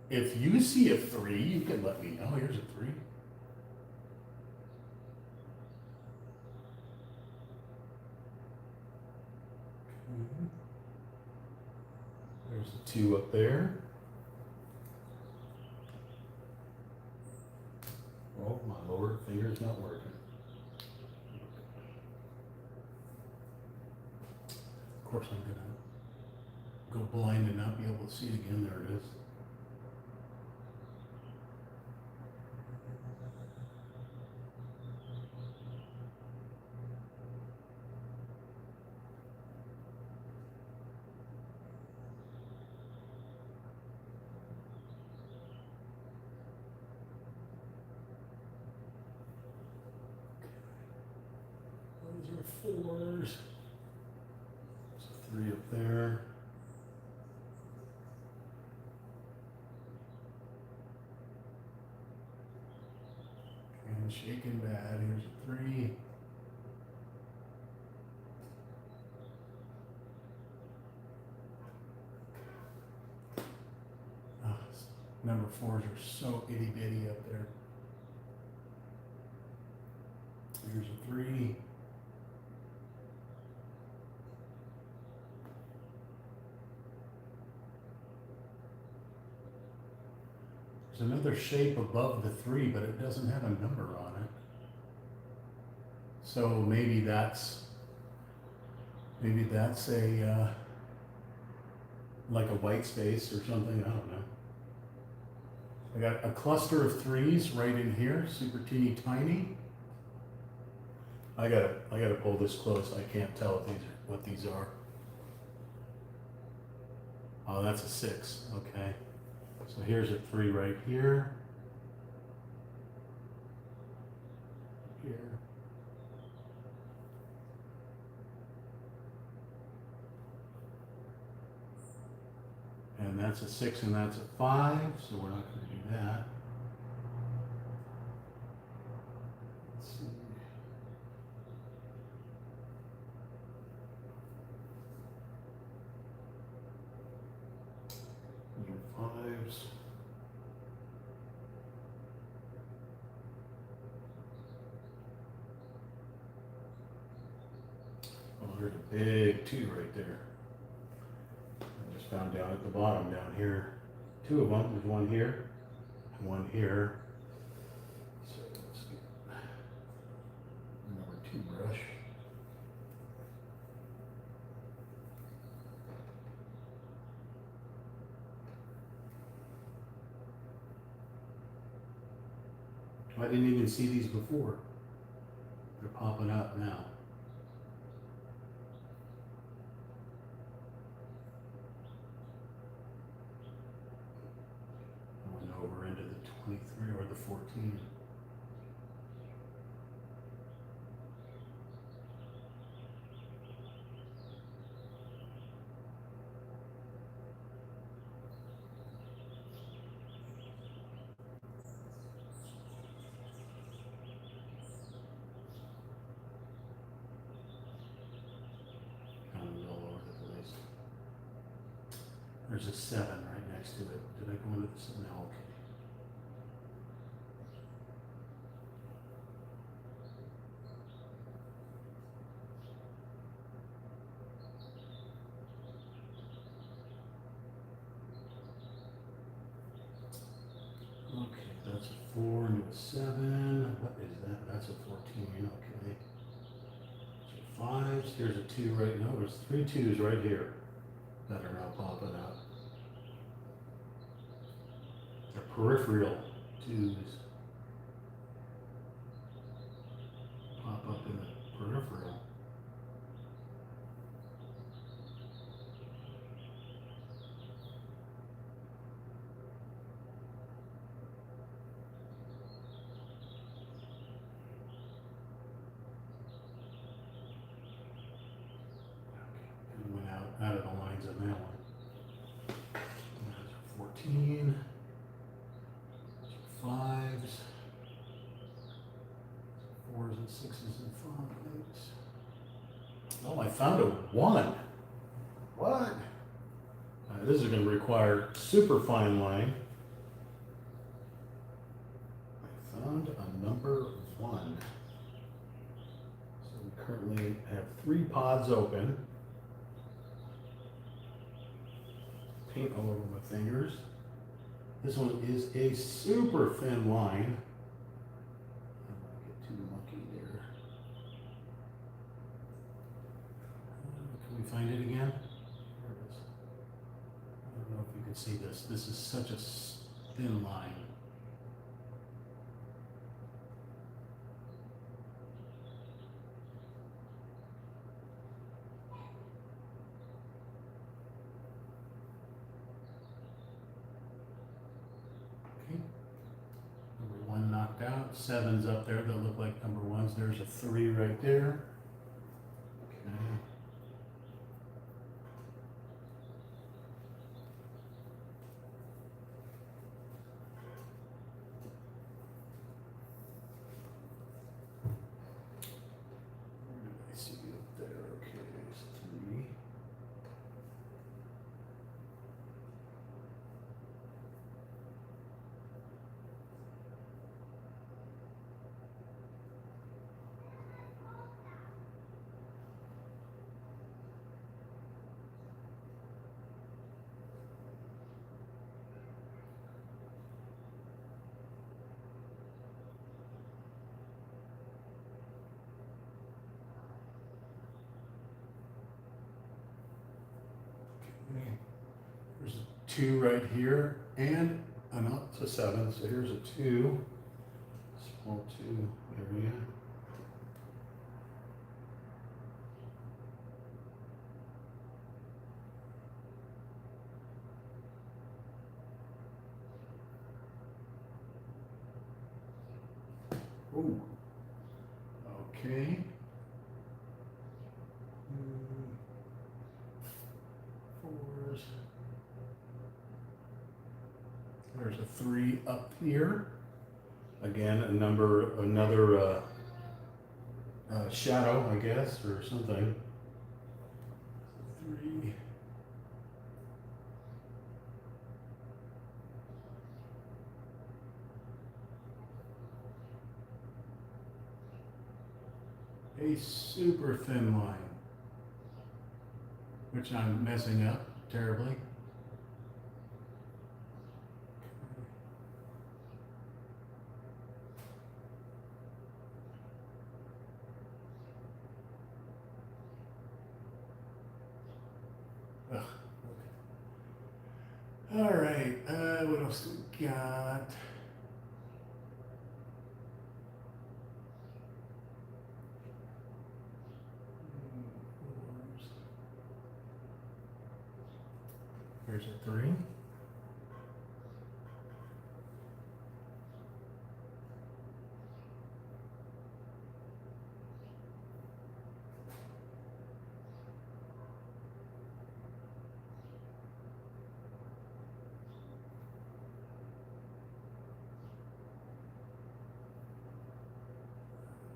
If you see a 3, you can let me know. Here's a 3. Okay. There's a 2 up there. Oh, my lower finger's not working. Of course, I'm gonna go blind and not be able to see it again. There it is. Those are 4s. There's a 3 up there. And shaking bad. Here's a 3. Oh, number 4s are so itty bitty up there. Here's a 3. There's another shape above the 3, but it doesn't have a number on it. So maybe that's a like a white space or something. I don't know. I got a cluster of 3s right in here, super teeny tiny. I gotta pull this close. I can't tell what these are. Oh, that's a 6. Okay. So here's a 3 right here. Here. And that's a 6 and that's a 5, so we're not going to do that. Let's see. Those are 5s. Oh, there's a big 2 right there. Found down at the bottom down here. 2 of them. There's one here and one here. So let's get number 2 brush. I didn't even see these before. They're popping up now. Over into the 23 or the 14. Kind of all over the place. There's a 7 right next to it. Did I go into the 7? No, okay. Okay, that's a 4 into a 7. What is that? That's a 14. Okay. So 5s. Here's a 2 right now. There's 3 2s right here that are now popping up. They're peripheral 2s. Pop up in the peripheral. Out of the lines on that one. Those are 14. 5s. 4s and 6s and 5s. Oh, I found a 1. What? This is going to require super fine line. found a number 1. So we currently have 3 pods open. Paint all over my fingers. This one is a super thin line. I don't want to get too mucky there. Can we find it again? There it is. I don't know if you can see this. This is such a thin line. Okay. Number 1 knocked out. 7's up there that look like number 1s. There's a 3 right there. Okay. I see you up there. Okay, there's 3. There's a 2 right here, and no, it's a 7. So here's a 2, small 2 area. Oh, okay. 4s. There's a 3 up here. Again, another shadow, I guess, or something. 3. A super thin line, which I'm messing up terribly. Ugh, okay. All right, what else do we got? Here's a 3.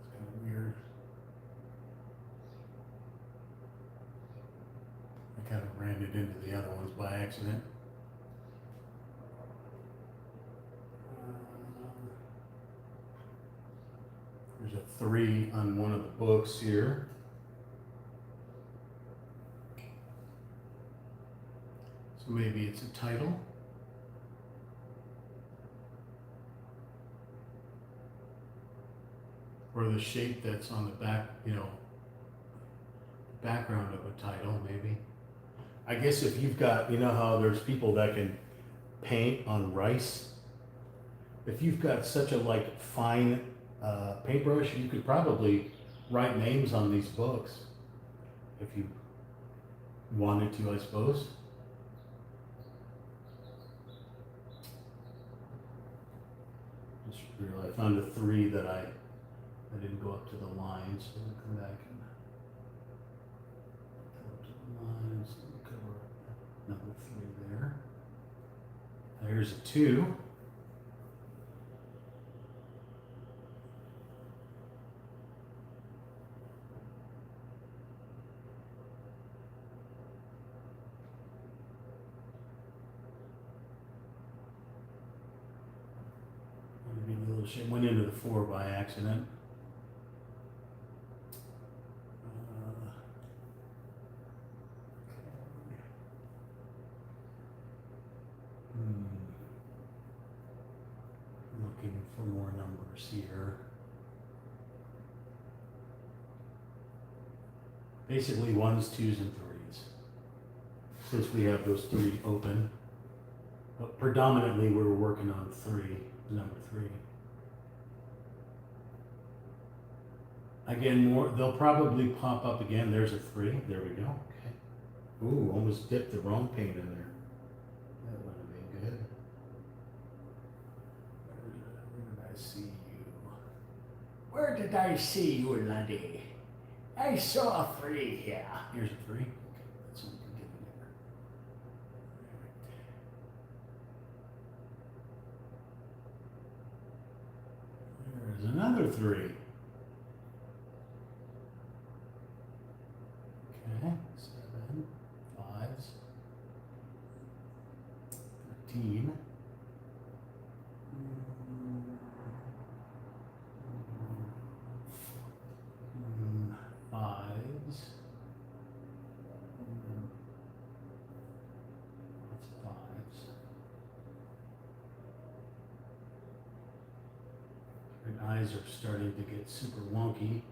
It's kind of weird. I kind of ran it into the other ones by accident. There's a 3 on one of the books here. So maybe it's a title. Or the shape that's on the back, background of a title, maybe. I guess if you've got, how there's people that can paint on rice. If you've got such a fine paintbrush, you could probably write names on these books if you wanted to, I suppose. Just realized I found a 3 that I didn't go up to the lines, so we'll come back and go up to the lines and cover number 3 there. There's a 2. Maybe a little shit went into the 4 by accident. Looking for more numbers here. Basically 1s, 2s, and 3s. Since we have those 3 open. But predominantly we're working on 3, number 3. Again, more, they'll probably pop up again. There's a 3, there we go. Okay. Ooh, almost dipped the wrong paint in there. That would have been good. Where did I see you? Where did I see you, laddie? I saw a 3 here. Here's a 3. That's what we can get in there. There's another 3. Okay, 7, 5s, 13. 5s. That's 5s. Your eyes are starting to get super wonky.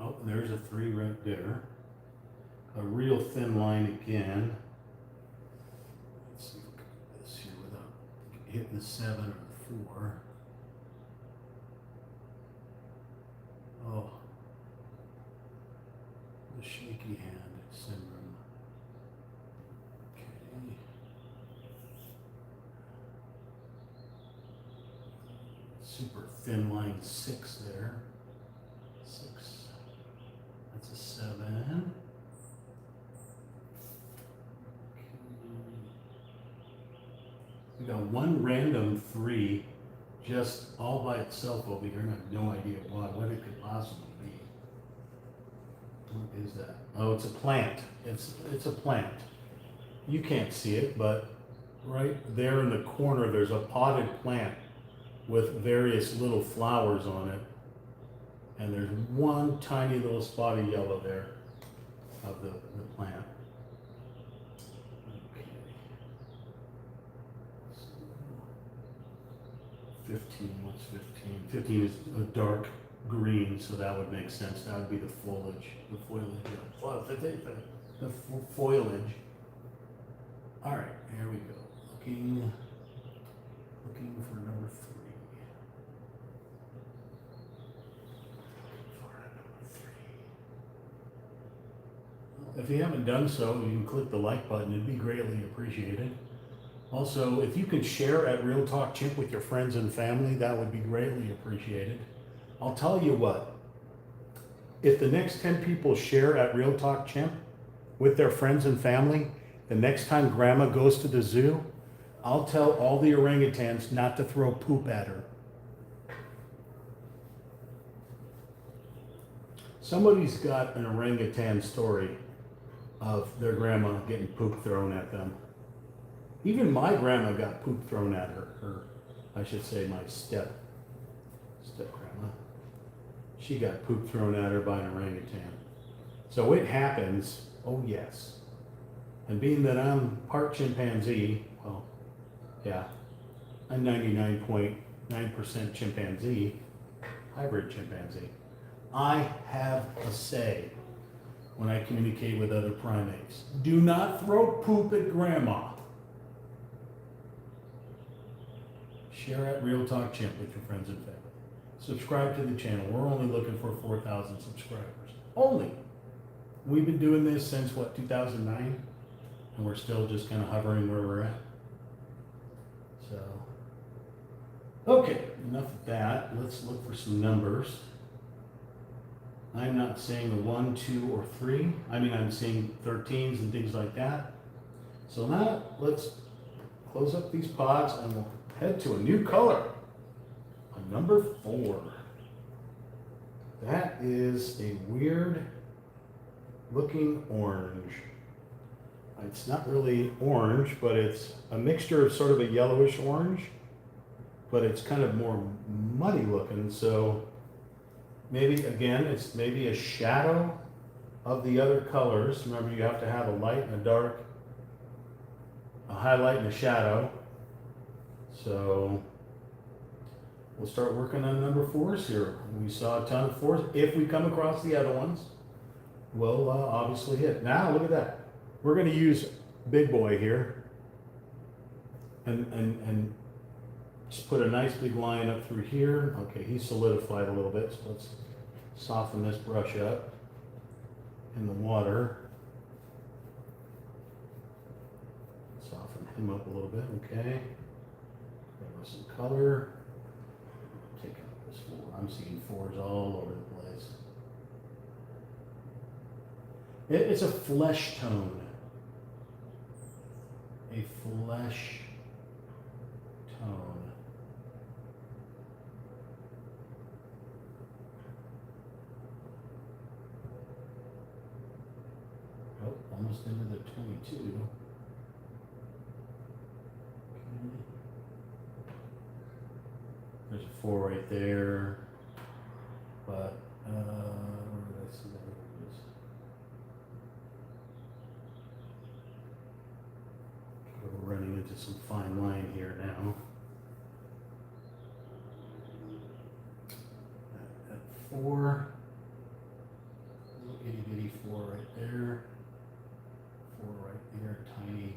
Oh, there's a 3 right there. A real thin line again. Let's see if we can do this here without hitting the 7 or the 4. Oh, the shaky hand syndrome. Okay. Super thin line 6 there. 6. That's a 7. Okay. We got one random 3 just all by itself over here, and I have no idea what it could possibly be. What is that? Oh, it's a plant. It's a plant. You can't see it, but right there in the corner there's a potted plant with various little flowers on it. And there's one tiny little spot of yellow there of the plant. Okay. So 15, what's 15? 15 is a dark green, so that would make sense. That would be the foliage. The foliage. All right, here we go. Looking for number 3. If you haven't done so, you can click the like button. It'd be greatly appreciated. Also, if you could share at Real Talk Chimp with your friends and family, that would be greatly appreciated. I'll tell you what, if the next 10 people share at Real Talk Chimp with their friends and family, the next time Grandma goes to the zoo, I'll tell all the orangutans not to throw poop at her. Somebody's got an orangutan story of their grandma getting poop thrown at them. Even my grandma got poop thrown at her. I should say my step grandma. She got poop thrown at her by an orangutan. So it happens, oh yes. And being that I'm part chimpanzee, well, yeah, I'm 99.9% chimpanzee, hybrid chimpanzee. I have a say when I communicate with other primates. Do not throw poop at grandma. Share at Real Talk Chimp with your friends and family. Subscribe to the channel. We're only looking for 4,000 subscribers. Only. We've been doing this since, what, 2009? And we're still just kind of hovering where we're at. So, okay, enough of that. Let's look for some numbers. I'm not seeing a 1, 2, or 3. I mean, I'm seeing 13s and things like that. So now let's close up these pods and we'll head to a new color. A number 4. That is a weird looking orange. I It's not really orange, but it's a mixture of sort of a yellowish orange, but it's kind of more muddy looking. So maybe, again, it's maybe a shadow of the other colors. Remember, you have to have a light and a dark, a highlight and a shadow. So we'll start working on number 4s here. We saw a ton of 4s. If we come across the other ones, we'll obviously hit. Now look at that. We're going to use big boy here and just put a nice big line up through here. Okay, he's solidified a little bit, so let's soften this brush up in the water. Soften him up a little bit, okay. Give us some color. Take out this 4. I'm seeing 4s all over the place. It's a flesh tone. A flesh tone. Oh, almost into the 22. Okay. There's a 4 right there, but where did I see that? We're running into some fine line here now. At 4, little itty bitty 4 right there, 4 right there, tiny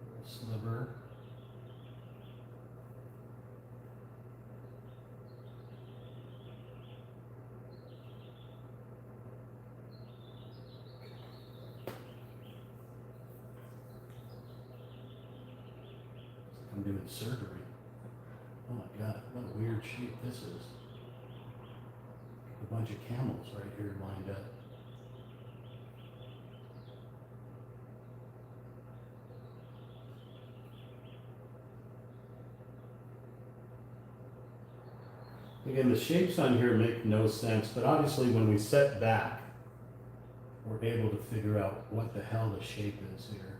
little sliver. I'm doing surgery. Oh my God, what a weird shape this is. A bunch of camels right here lined up. Again, the shapes on here make no sense, but obviously when we set back, we're able to figure out what the hell the shape is here.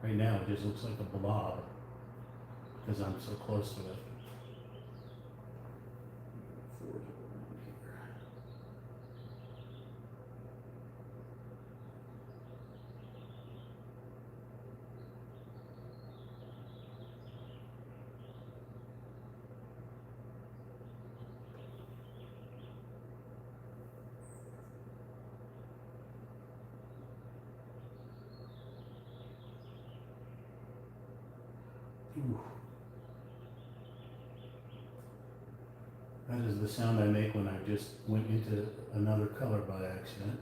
Right now it just looks like a blob, because I'm so close to it. Ooh. That is the sound I make when I just went into another color by accident.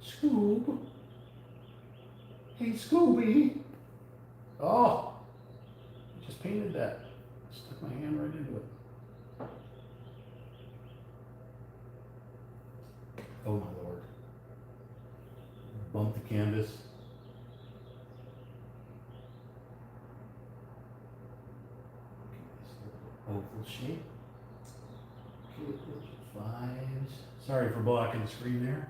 Scoob. Hey, Scooby. Oh, I just painted that. Stuck my hand right into it. Oh my Lord. Bump the canvas. Oval shape. Okay, 5s. Sorry for blocking the screen there.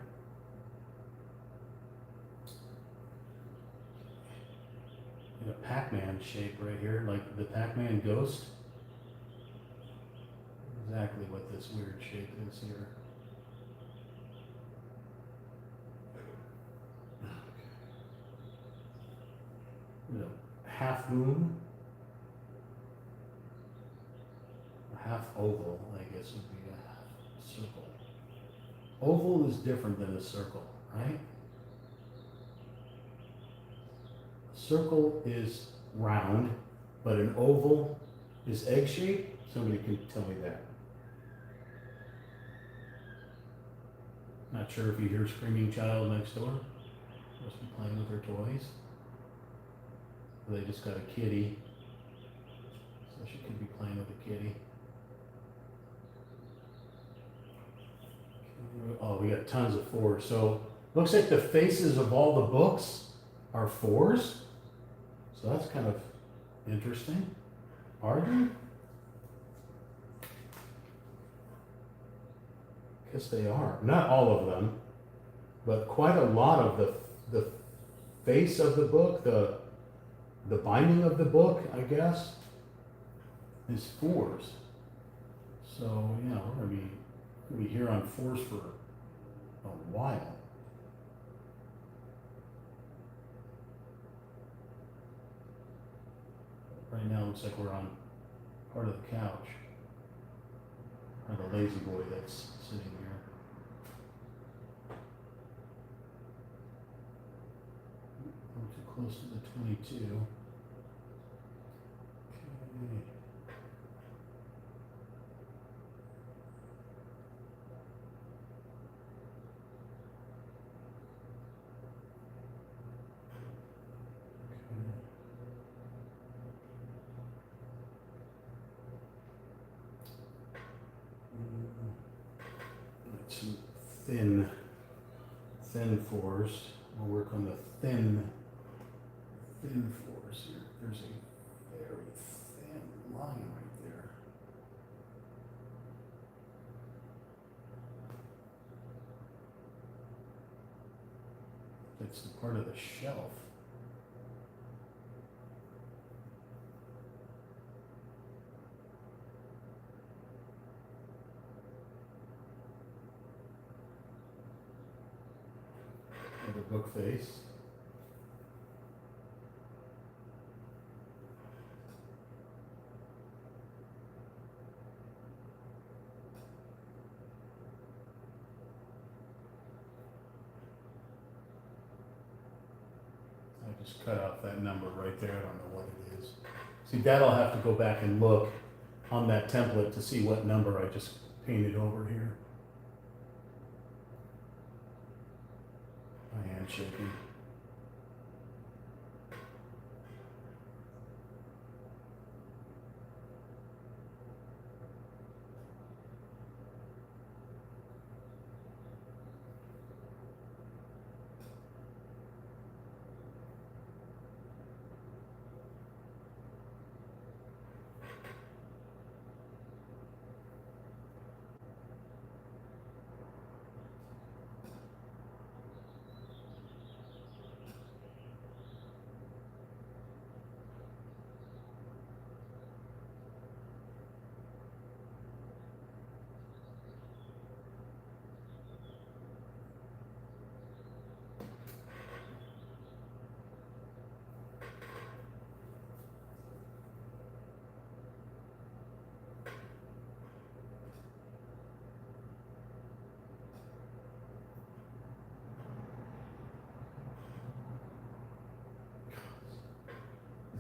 A Pac-Man shape right here, like the Pac-Man ghost. Exactly what this weird shape is here. A half moon, a half oval, I guess would be a half circle. Oval is different than a circle, right? Circle is round, but an oval is egg-shaped. Somebody can tell me that. Not sure if you hear screaming child next door. Must be playing with her toys. They just got a kitty, so she could be playing with a kitty. Oh, we got tons of 4s. So looks like the faces of all the books are fours. So that's kind of interesting. Are they? Guess they are. Not all of them, but quite a lot of the face of the book, the binding of the book, I guess, is fours. So yeah, we're gonna be here on fours for a while. Right now, it looks like we're on part of the couch, or the lazy boy that's sitting here. I'm too close to the 22. Okay. Some thin fours. We'll work on the thin fours here. There's a very thin line right there. It's the part of the shelf. The book face. I just cut out that number right there. I don't know what it is. See, that'll have to go back and look on that template to see what number I just painted over here. My hand shaking.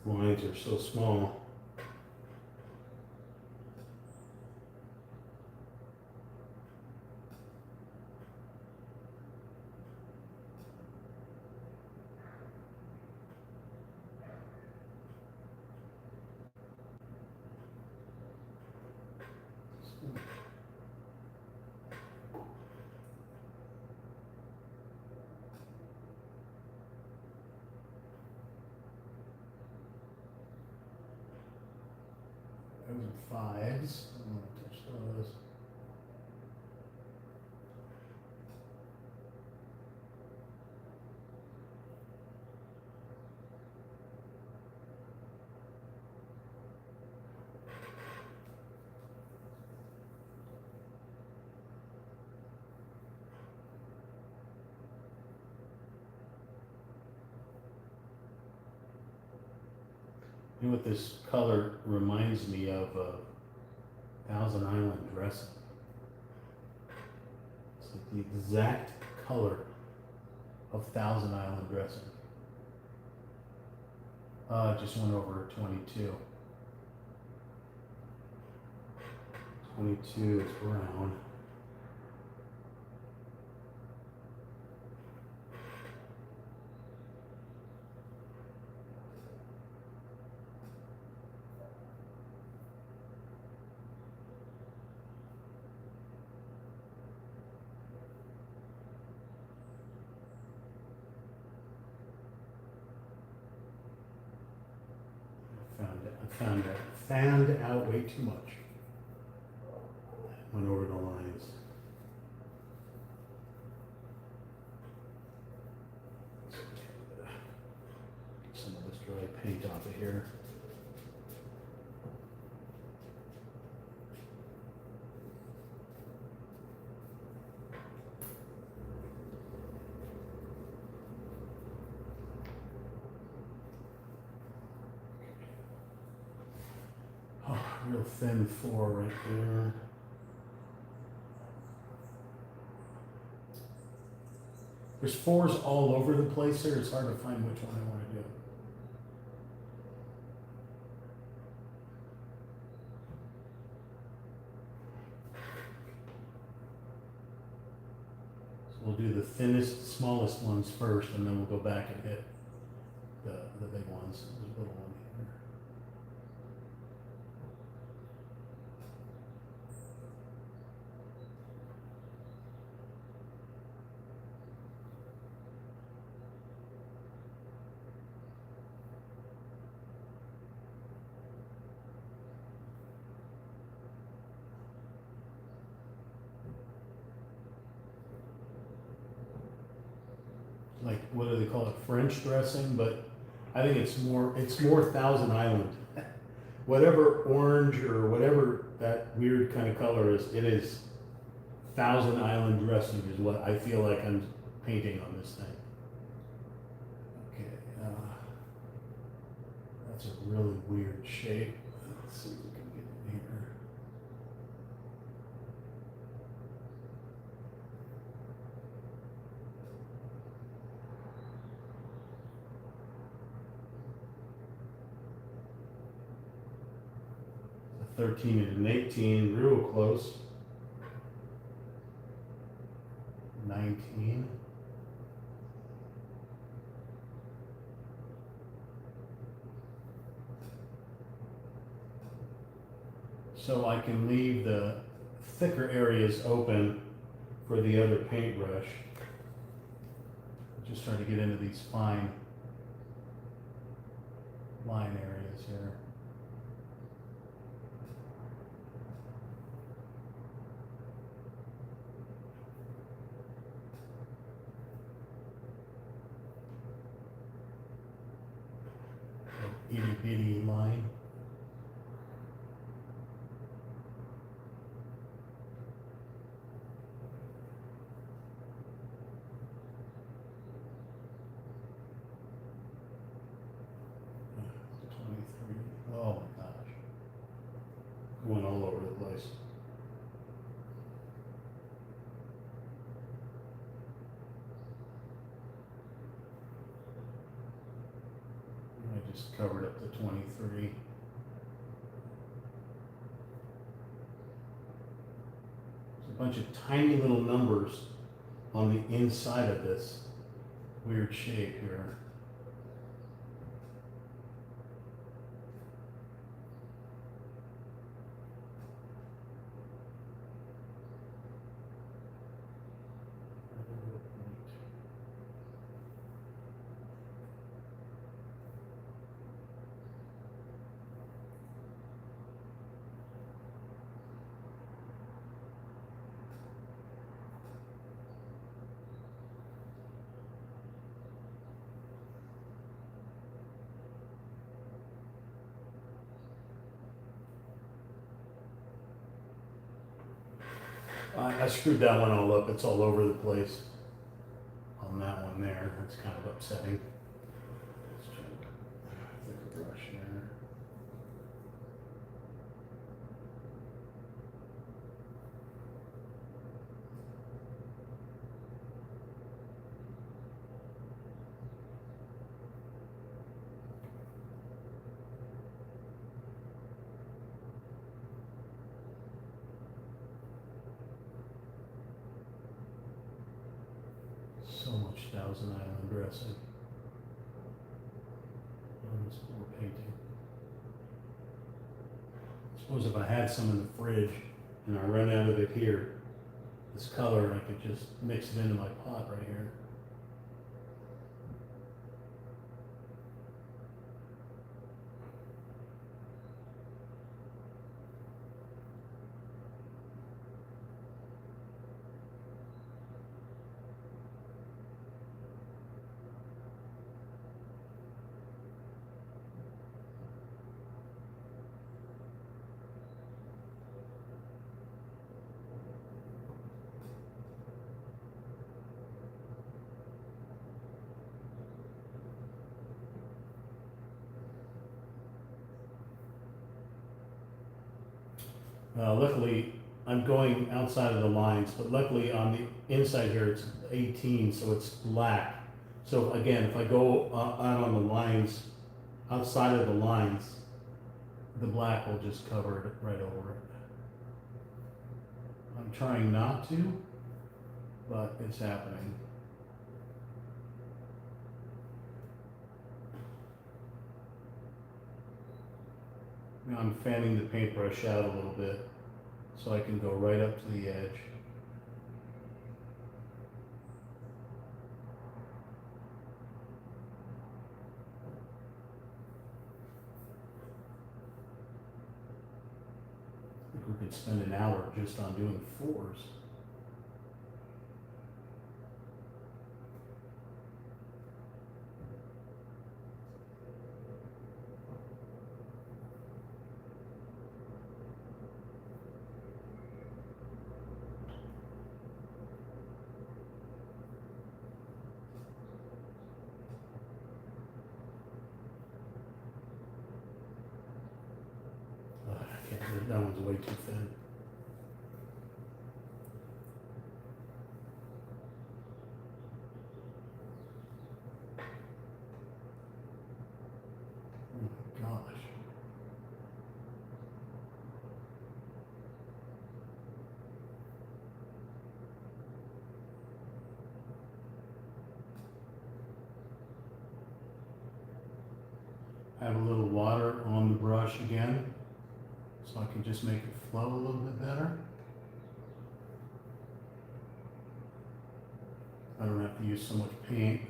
Lines are so small. Those are fives. I don't want to touch those. You know what this color reminds me of? Thousand Island dressing. It's like the exact color of Thousand Island dressing. Just went over 22. 22 is brown. found out way too much. Went over the lines. Get some of this dry paint off of here. Oh, real thin four right there. There's fours all over the place here. It's hard to find which one I want to do. So we'll do the thinnest, smallest ones first, and then we'll go back and hit the big ones. There's a little one here. Like, what do they call it, French dressing, but I think it's more Thousand Island. Whatever orange or whatever that weird kind of color is, it is Thousand Island dressing is what I feel like I'm painting on this thing. Okay, that's a really weird shape. Let's see if we can get in here. A 13 and an 18, real close. 19. So I can leave the thicker areas open for the other paintbrush. Just trying to get into these fine line areas here. Itty bitty line. Oh my gosh. Going all over the place. I just covered up the 23. There's a bunch of tiny little numbers on the inside of this weird shape here. I screwed that one all up. It's all over the place on that one there. That's kind of upsetting. Let's try to lick a brush there. So much Thousand Island dressing on this poor painting. I suppose if I had some in the fridge and I run out of it here, this color, I could just mix it into my pot right here. Luckily, I'm going outside of the lines, but luckily on the inside here it's 18, so it's black. So again, if I go out on the lines, outside of the lines, the black will just cover it right over it. I'm trying not to, but it's happening. Now I'm fanning the paintbrush out a little bit so I can go right up to the edge. I think we could spend an hour just on doing fours. I can't, that one's way too thin. Oh my gosh. Add a little water on the brush again, so I can just make it flow a little bit better. I don't have to use so much paint.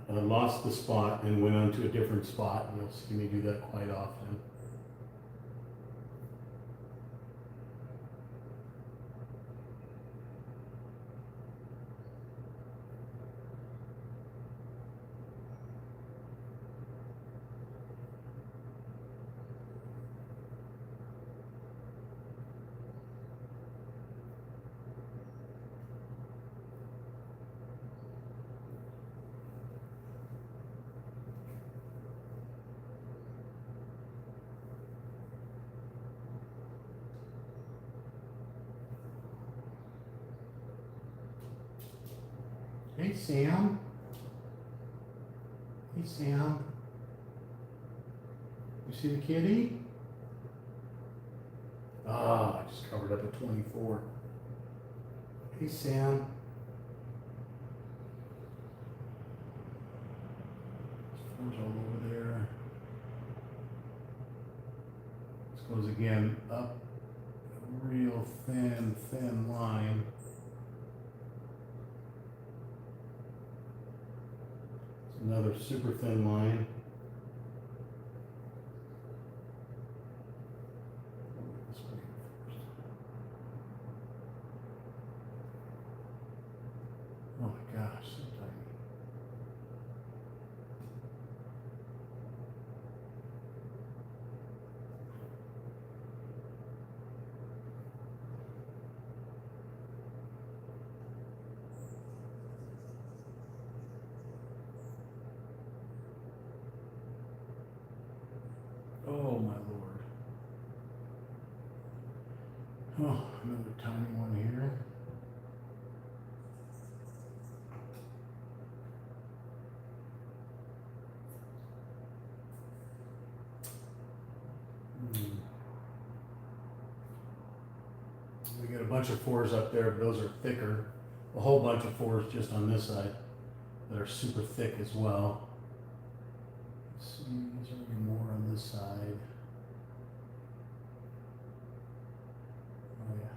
I lost the spot and went on to a different spot, and you'll see me do that quite often. Hey Sam. Hey Sam. You see the kitty? Ah, I just covered up a 24. Hey Sam. There's all over there. This goes again up a real thin line. Another super thin line. This way first. Oh my gosh, so tiny. Oh my lord. Oh, another tiny one here. We got a bunch of fours up there, but those are thicker. A whole bunch of fours just on this side that are super thick as well. Let's see, is there any more on this side? Oh yeah.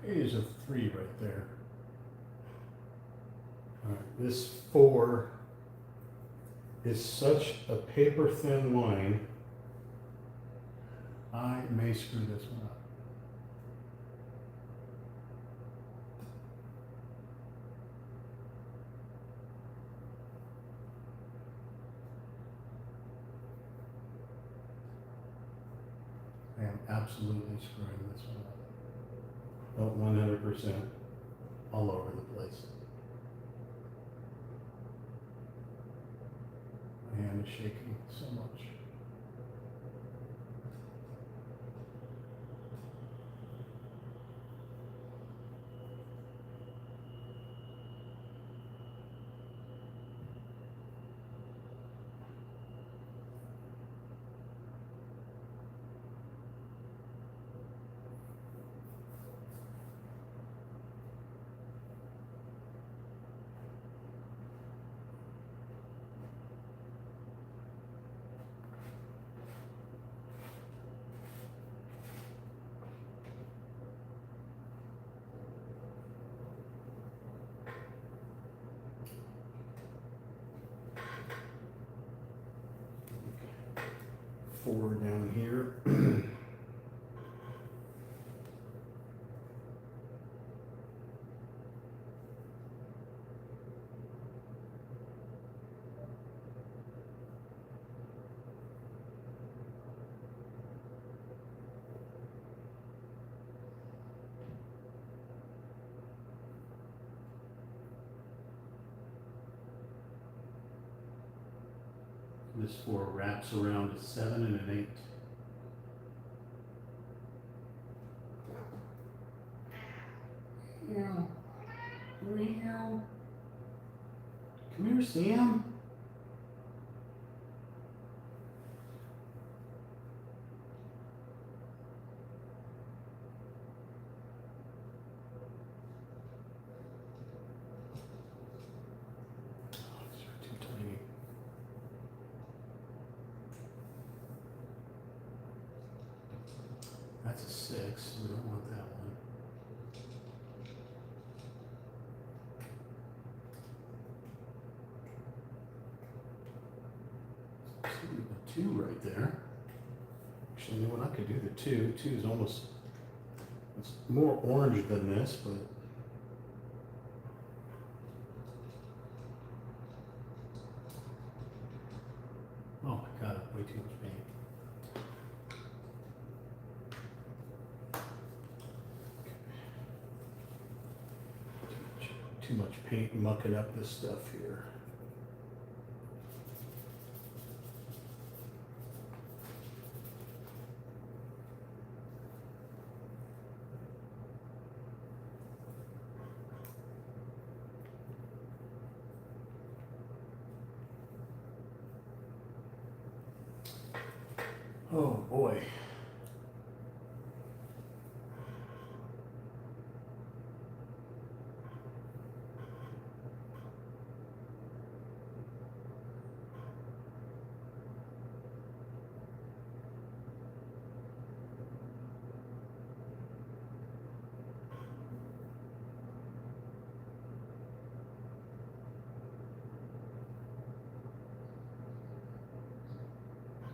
There's a 3 right there. All right, this 4 is such a paper thin line, I may screw this one up. I am absolutely screwing this one up. About 100% all over the place. My hand is shaking so much. Four down here. This 4 wraps around a 7 and an 8. Yeah. Meow. Come here, Sam. Oh, these are too tiny. That's a 6. We don't want that one. A 2 right there. Actually, you know what? I could do the 2. 2 is almost, it's more orange than this, but oh my God, way too much paint. Too much paint mucking up this stuff here. Oh boy.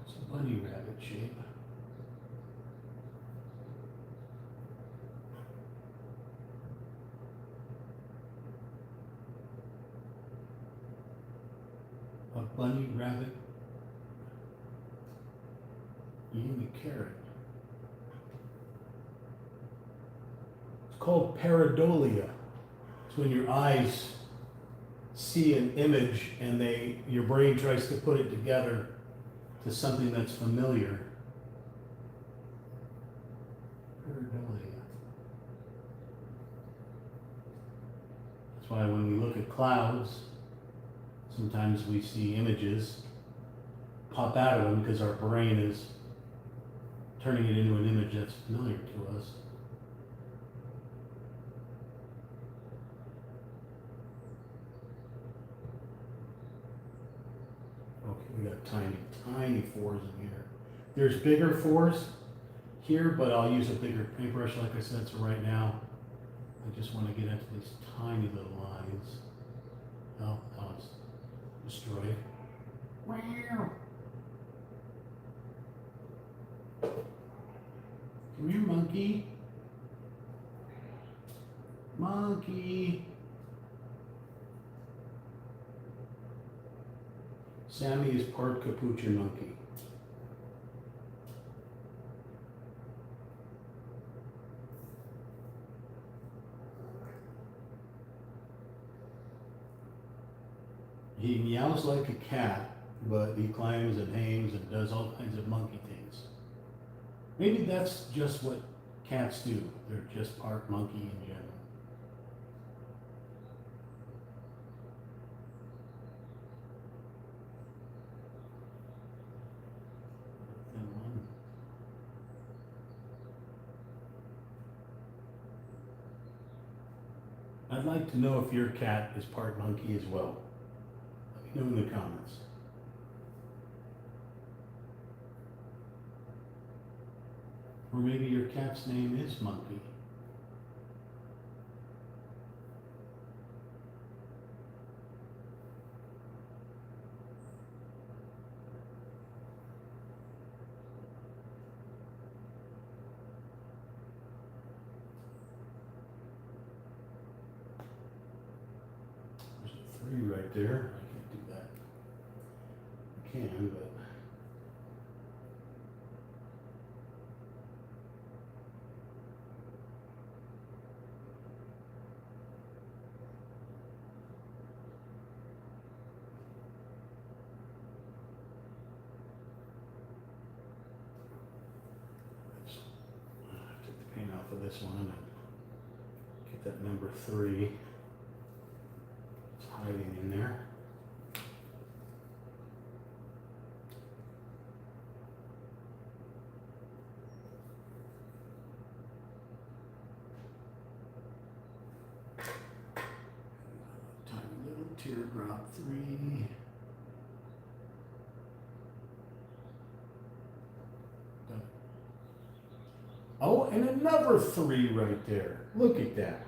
It's a bunny rabbit shape. A bunny rabbit eating a carrot. It's called pareidolia. It's when your eyes see an image and your brain tries to put it together to something that's familiar. Pareidolia. That's why when we look at clouds, sometimes we see images pop out of them because our brain is turning it into an image that's familiar to us. Okay, we got tiny, tiny 4s in here. There's bigger 4s here, but I'll use a bigger paintbrush, like I said, so right now I just want to get into these tiny little lines. Oh, now it's destroyed. Wow. Come here, monkey. Monkey. Sammy is part capuchin monkey. He meows like a cat, but he climbs and hangs and does all kinds of monkey things. Maybe that's just what cats do. They're just part monkey in general. I'd like to know if your cat is part monkey as well. Let me know in the comments. Or maybe your cat's name is Monkey. There's a 3 right there. I can't do that. I can, but take the paint off of this one and get that number 3. It's hiding in there. Tiny little teardrop 3. Oh, and another 3 right there. Look at that.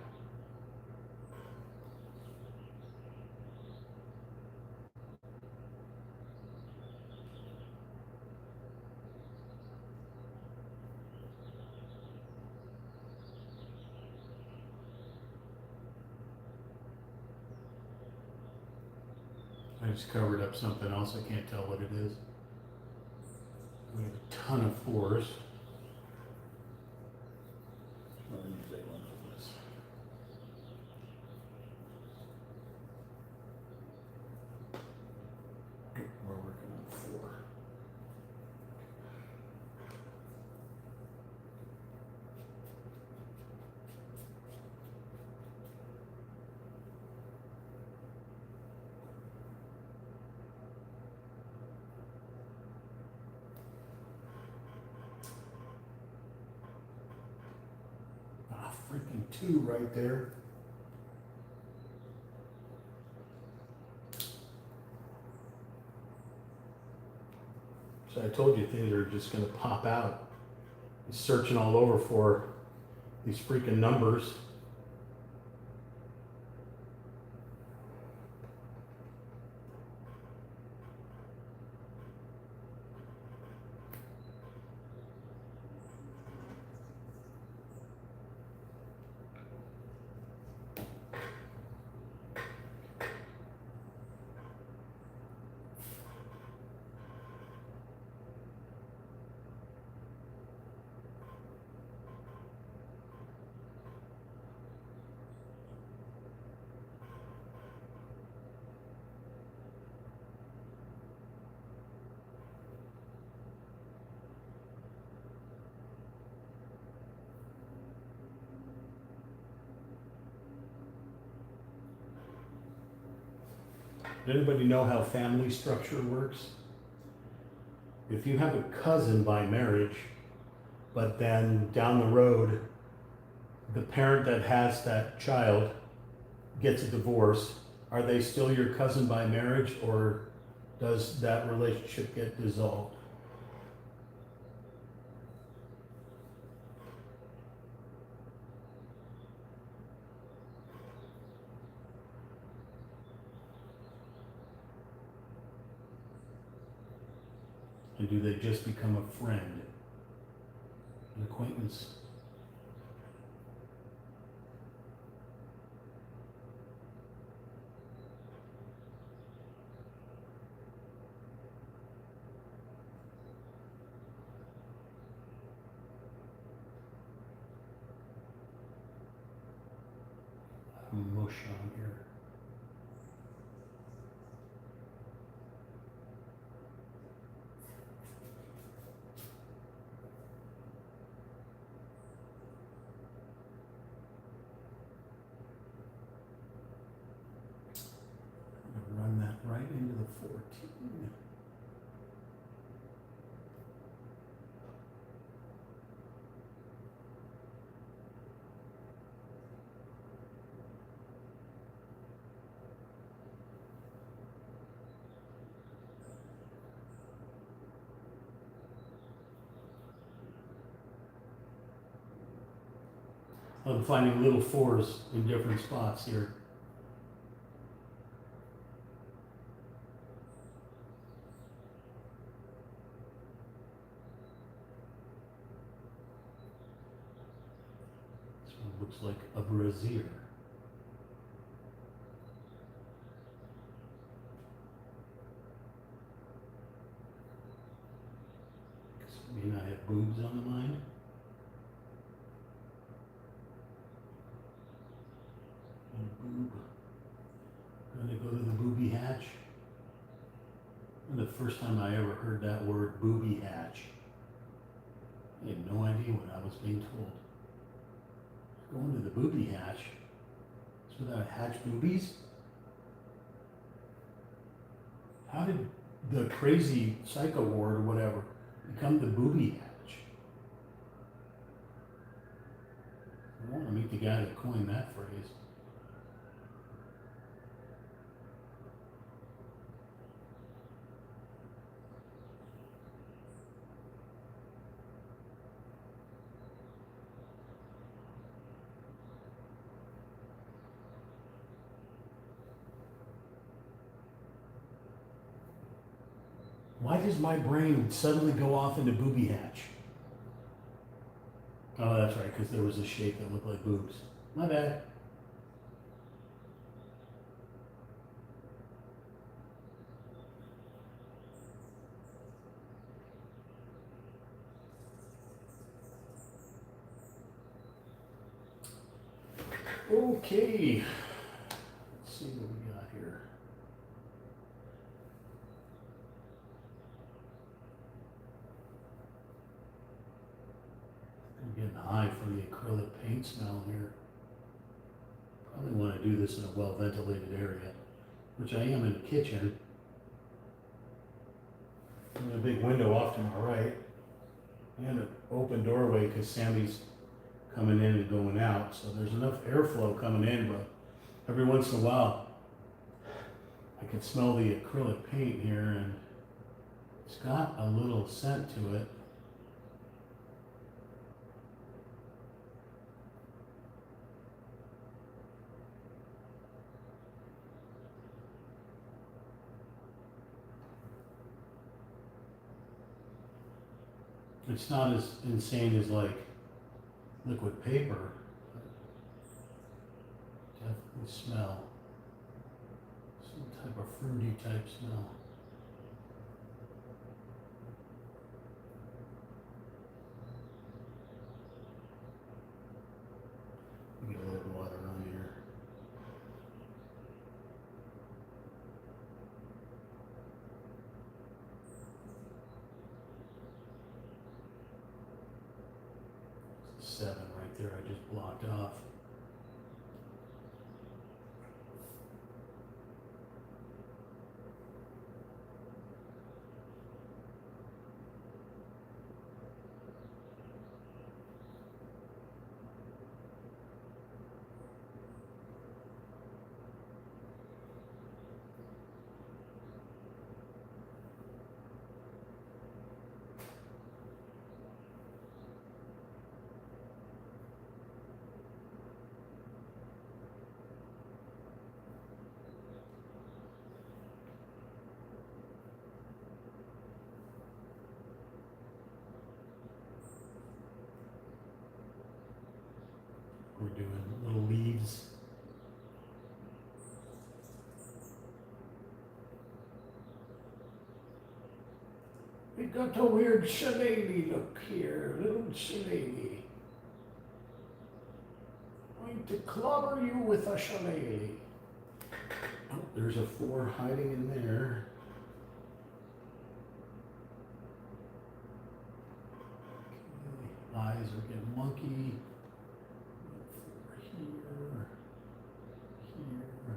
I just covered up something else. I can't tell what it is. We have a ton of 4s. Let me use a one for this. We're working on 4. Freaking 2 right there. So I told you things are just going to pop out. He's searching all over for these freaking numbers. Does anybody know how family structure works? If you have a cousin by marriage, but then down the road, the parent that has that child gets a divorce, are they still your cousin by marriage, or does that relationship get dissolved? And do they just become a friend, an acquaintance? Mush on here. I'm gonna run that right into the 14. I'm finding little 4s in different spots here. This one looks like a brassiere. May not have boobs on the mind. And a boob. Gonna go to the booby hatch. And the first time I ever heard that word, booby hatch, I had no idea what I was being told. Going to the booby hatch. So that I hatch boobies? How did the crazy psycho ward or whatever become the booby hatch? I want to meet the guy that coined that phrase. Why does my brain suddenly go off into booby hatch? Oh, that's right, because there was a shape that looked like boobs. My bad. Okay. Let's see what we got here. I'm getting high from the acrylic paint smell here. Probably want to do this in a well-ventilated area, which I am in the kitchen. There's a big window off to my right, and an open doorway because Sammy's coming in and going out, so there's enough airflow coming in, but every once in a while I can smell the acrylic paint here, and it's got a little scent to it. It's not as insane as like liquid paper, but definitely smell some type of fruity type smell. Get a little water on here. It's a 7 right there, I just blocked off. we're doing little leaves. We got a weird shillelagh look here, little shillelagh. Going to clobber you with a shillelagh. Oh, there's a 4 hiding in there. Okay, eyes are getting wonky. 4 here, here.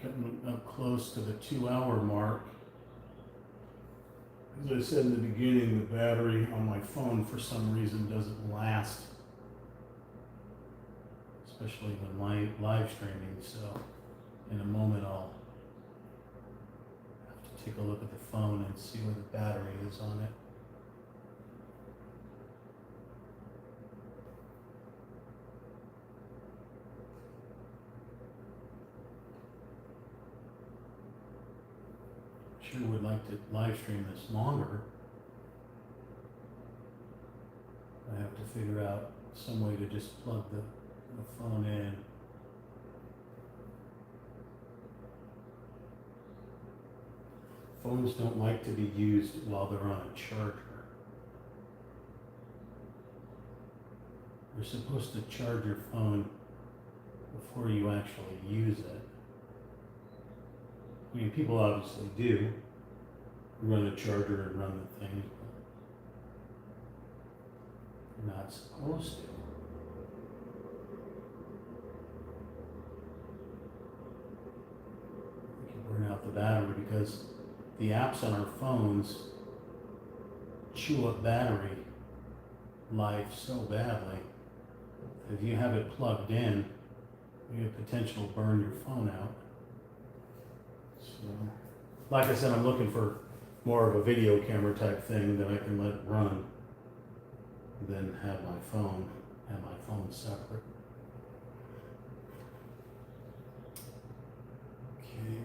Coming up close to the 2-hour mark. As I said in the beginning, the battery on my phone for some reason doesn't last, especially when live streaming. So in a moment I'll have to take a look at the phone and see where the battery is on it. Sure would like to live stream this longer. I have to figure out some way to just plug the phone in. Phones don't like to be used while they're on a charger. You're supposed to charge your phone before you actually use it. I mean, people obviously do run a charger and run the thing, but you're not supposed to. We can burn out the battery because the apps on our phones chew up battery life so badly that if you have it plugged in, you have potential to burn your phone out. So, like I said, I'm looking for more of a video camera type thing that I can let run than have my phone separate. Okay.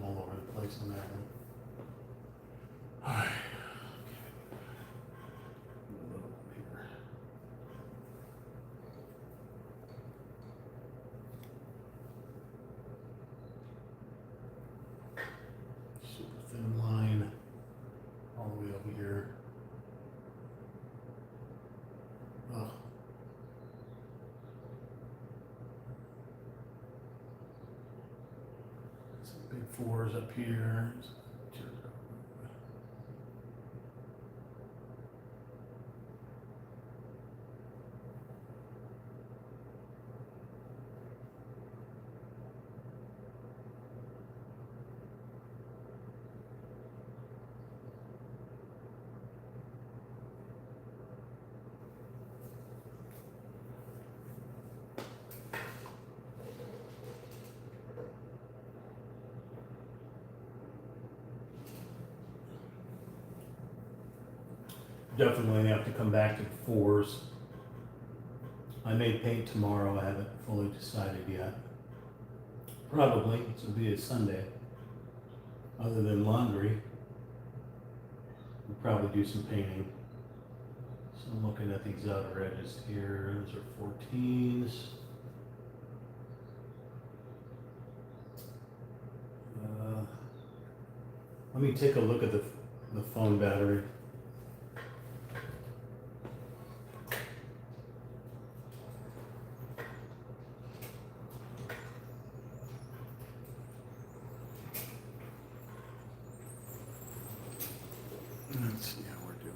All over the place on that one. All right. A little here. Super thin line all the way over here. Oh. Some big 4s up here. Definitely have to come back to the 4s. I may paint tomorrow, I haven't fully decided yet. Probably, this will be a Sunday. Other than laundry, we'll probably do some painting. So I'm looking at these outer edges here, those are 14s. Let me take a look at the phone battery. Let's see how we're doing.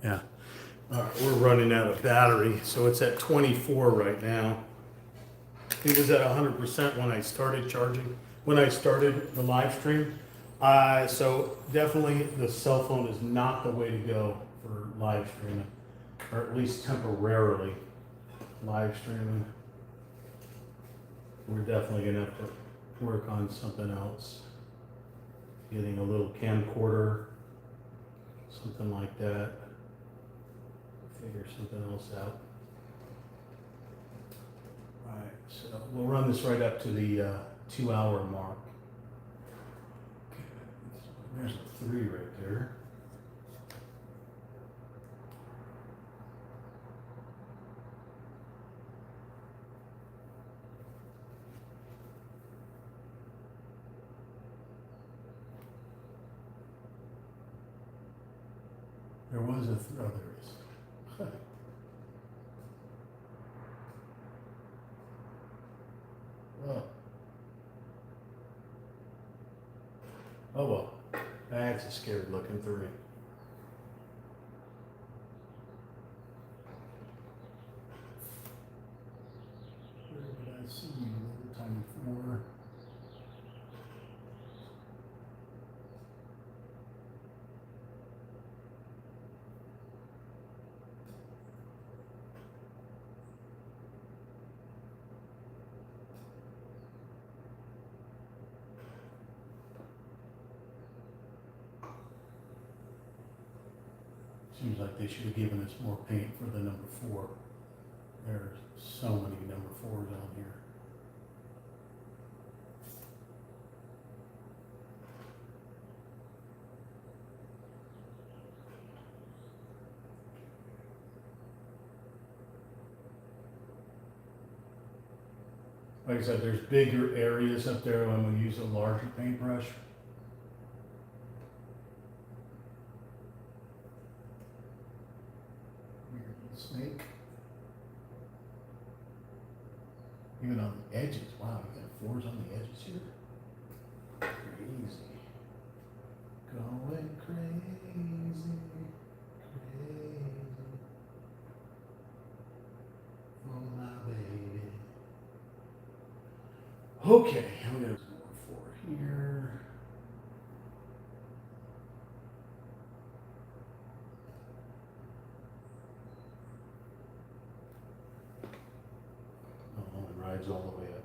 Yeah. All right, we're running out of battery, so it's at 24 right now. It was at 100% when I started charging, when I started the live stream. So definitely the cell phone is not the way to go for live streaming, or at least temporarily live streaming. We're definitely gonna have to work on something else. Getting a little camcorder, something like that. Figure something else out. All right, so we'll run this right up to the 2-hour mark. Okay, there's a 3 right there. There was a oh, there is. Oh. Oh well, that's a scared looking 3. Where did I see you? Little tiny 4. Seems like they should have given us more paint for the number 4. There's so many number 4s on here. Like I said, there's bigger areas up there when we use a larger paintbrush. Weird little snake. Even on the edges. Wow, we got 4s on the edges here. Crazy. Going crazy. Crazy. Oh my baby. Okay, I'm gonna go 4 here. Oh, it rides all the way up.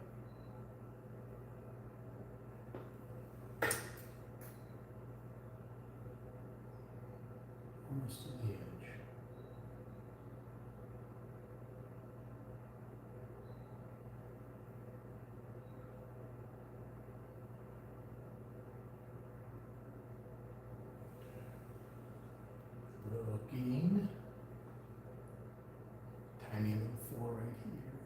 Almost to the edge. Looking. Tiny little 4 right here.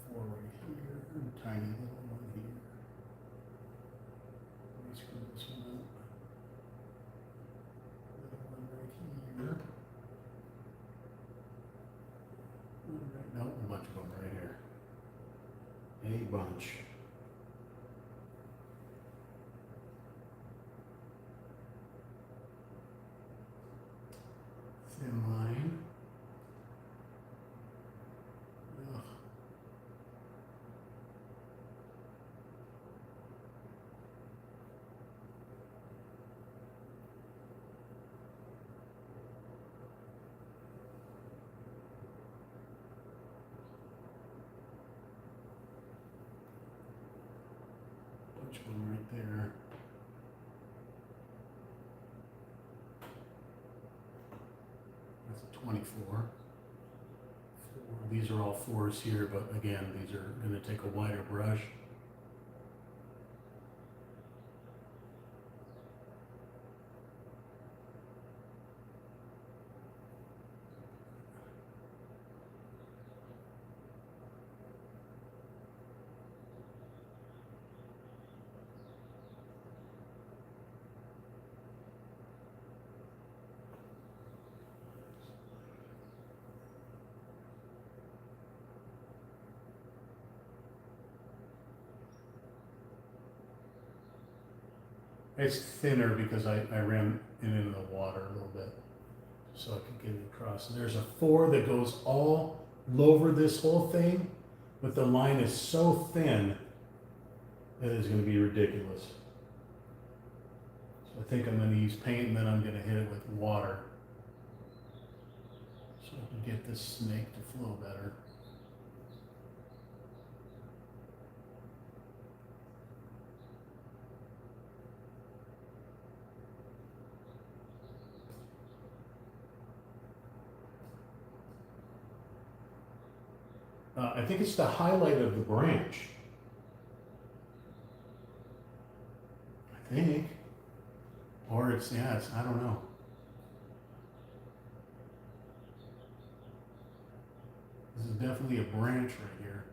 Four right here. Tiny little 1 here. Let me screw this one up. Little 1 right here. One right, no, a bunch of them right here. A bunch. Thin line. Ugh. right there. That's a 24. These are all fours here, but again, these are going to take a wider brush. It's thinner because I ran it into the water a little bit so I could get it across. And there's a 4 that goes all over this whole thing, but the line is so thin that it's going to be ridiculous. So I think I'm going to use paint and then I'm going to hit it with water so I can get this snake to flow better. I think it's the highlight of the branch. I think. Or it's, yeah, it's, I don't know. This is definitely a branch right here.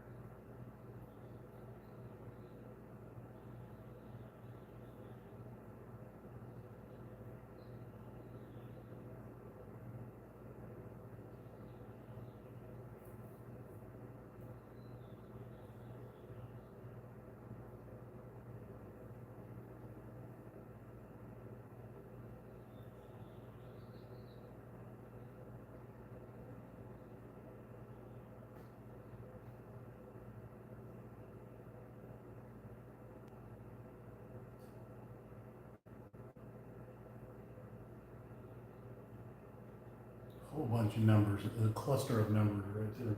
Whole bunch of numbers, a cluster of numbers right there.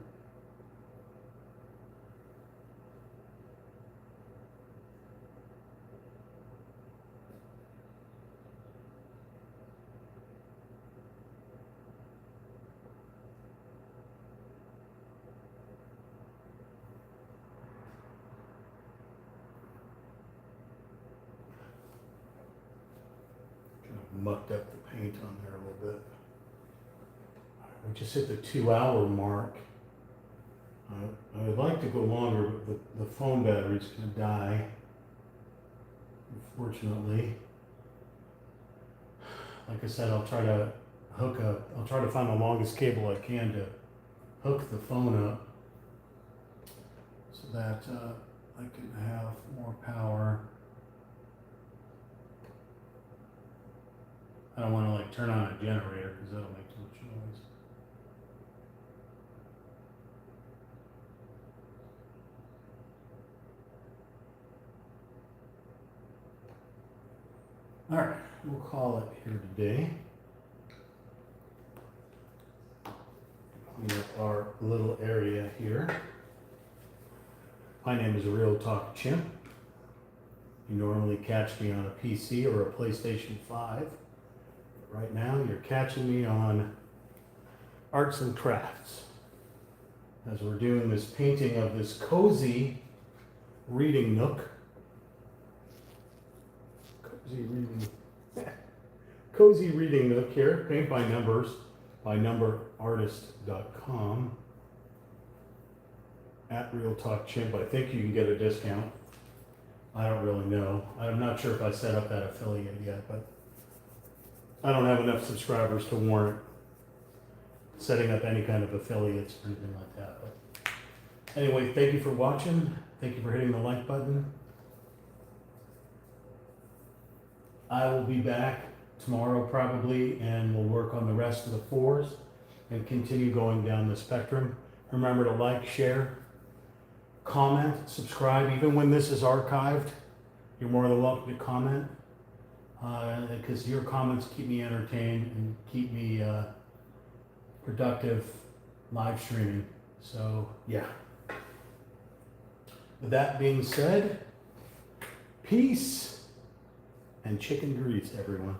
Kind of mucked up the paint on there a little bit. We just hit the 2-hour mark. I would like to go longer, but the phone battery's going to die, unfortunately. Like I said, I'll try to find the longest cable I can to hook the phone up so that I can have more power. I don't want to like turn on a generator because that'll make too much noise. All right, we'll call it here today. Clean up our little area here. My name is Real Talk Chimp. You normally catch me on a PC or a PlayStation 5. But right now, you're catching me on Arts and Crafts as we're doing this painting of this cozy reading nook. Cozy reading nook here, paint by numbers, by numberartist.com. At Real Talk Chimp. I think you can get a discount. I don't really know. I'm not sure if I set up that affiliate yet, but I don't have enough subscribers to warrant setting up any kind of affiliates or anything like that. But anyway, thank you for watching. Thank you for hitting the like button. I will be back tomorrow probably, and we'll work on the rest of the 4s and continue going down the spectrum. Remember to like, share, comment, subscribe. Even when this is archived, you're more than welcome to comment because your comments keep me entertained and keep me productive live streaming. So yeah. With that being said, Peace and chicken grease, everyone.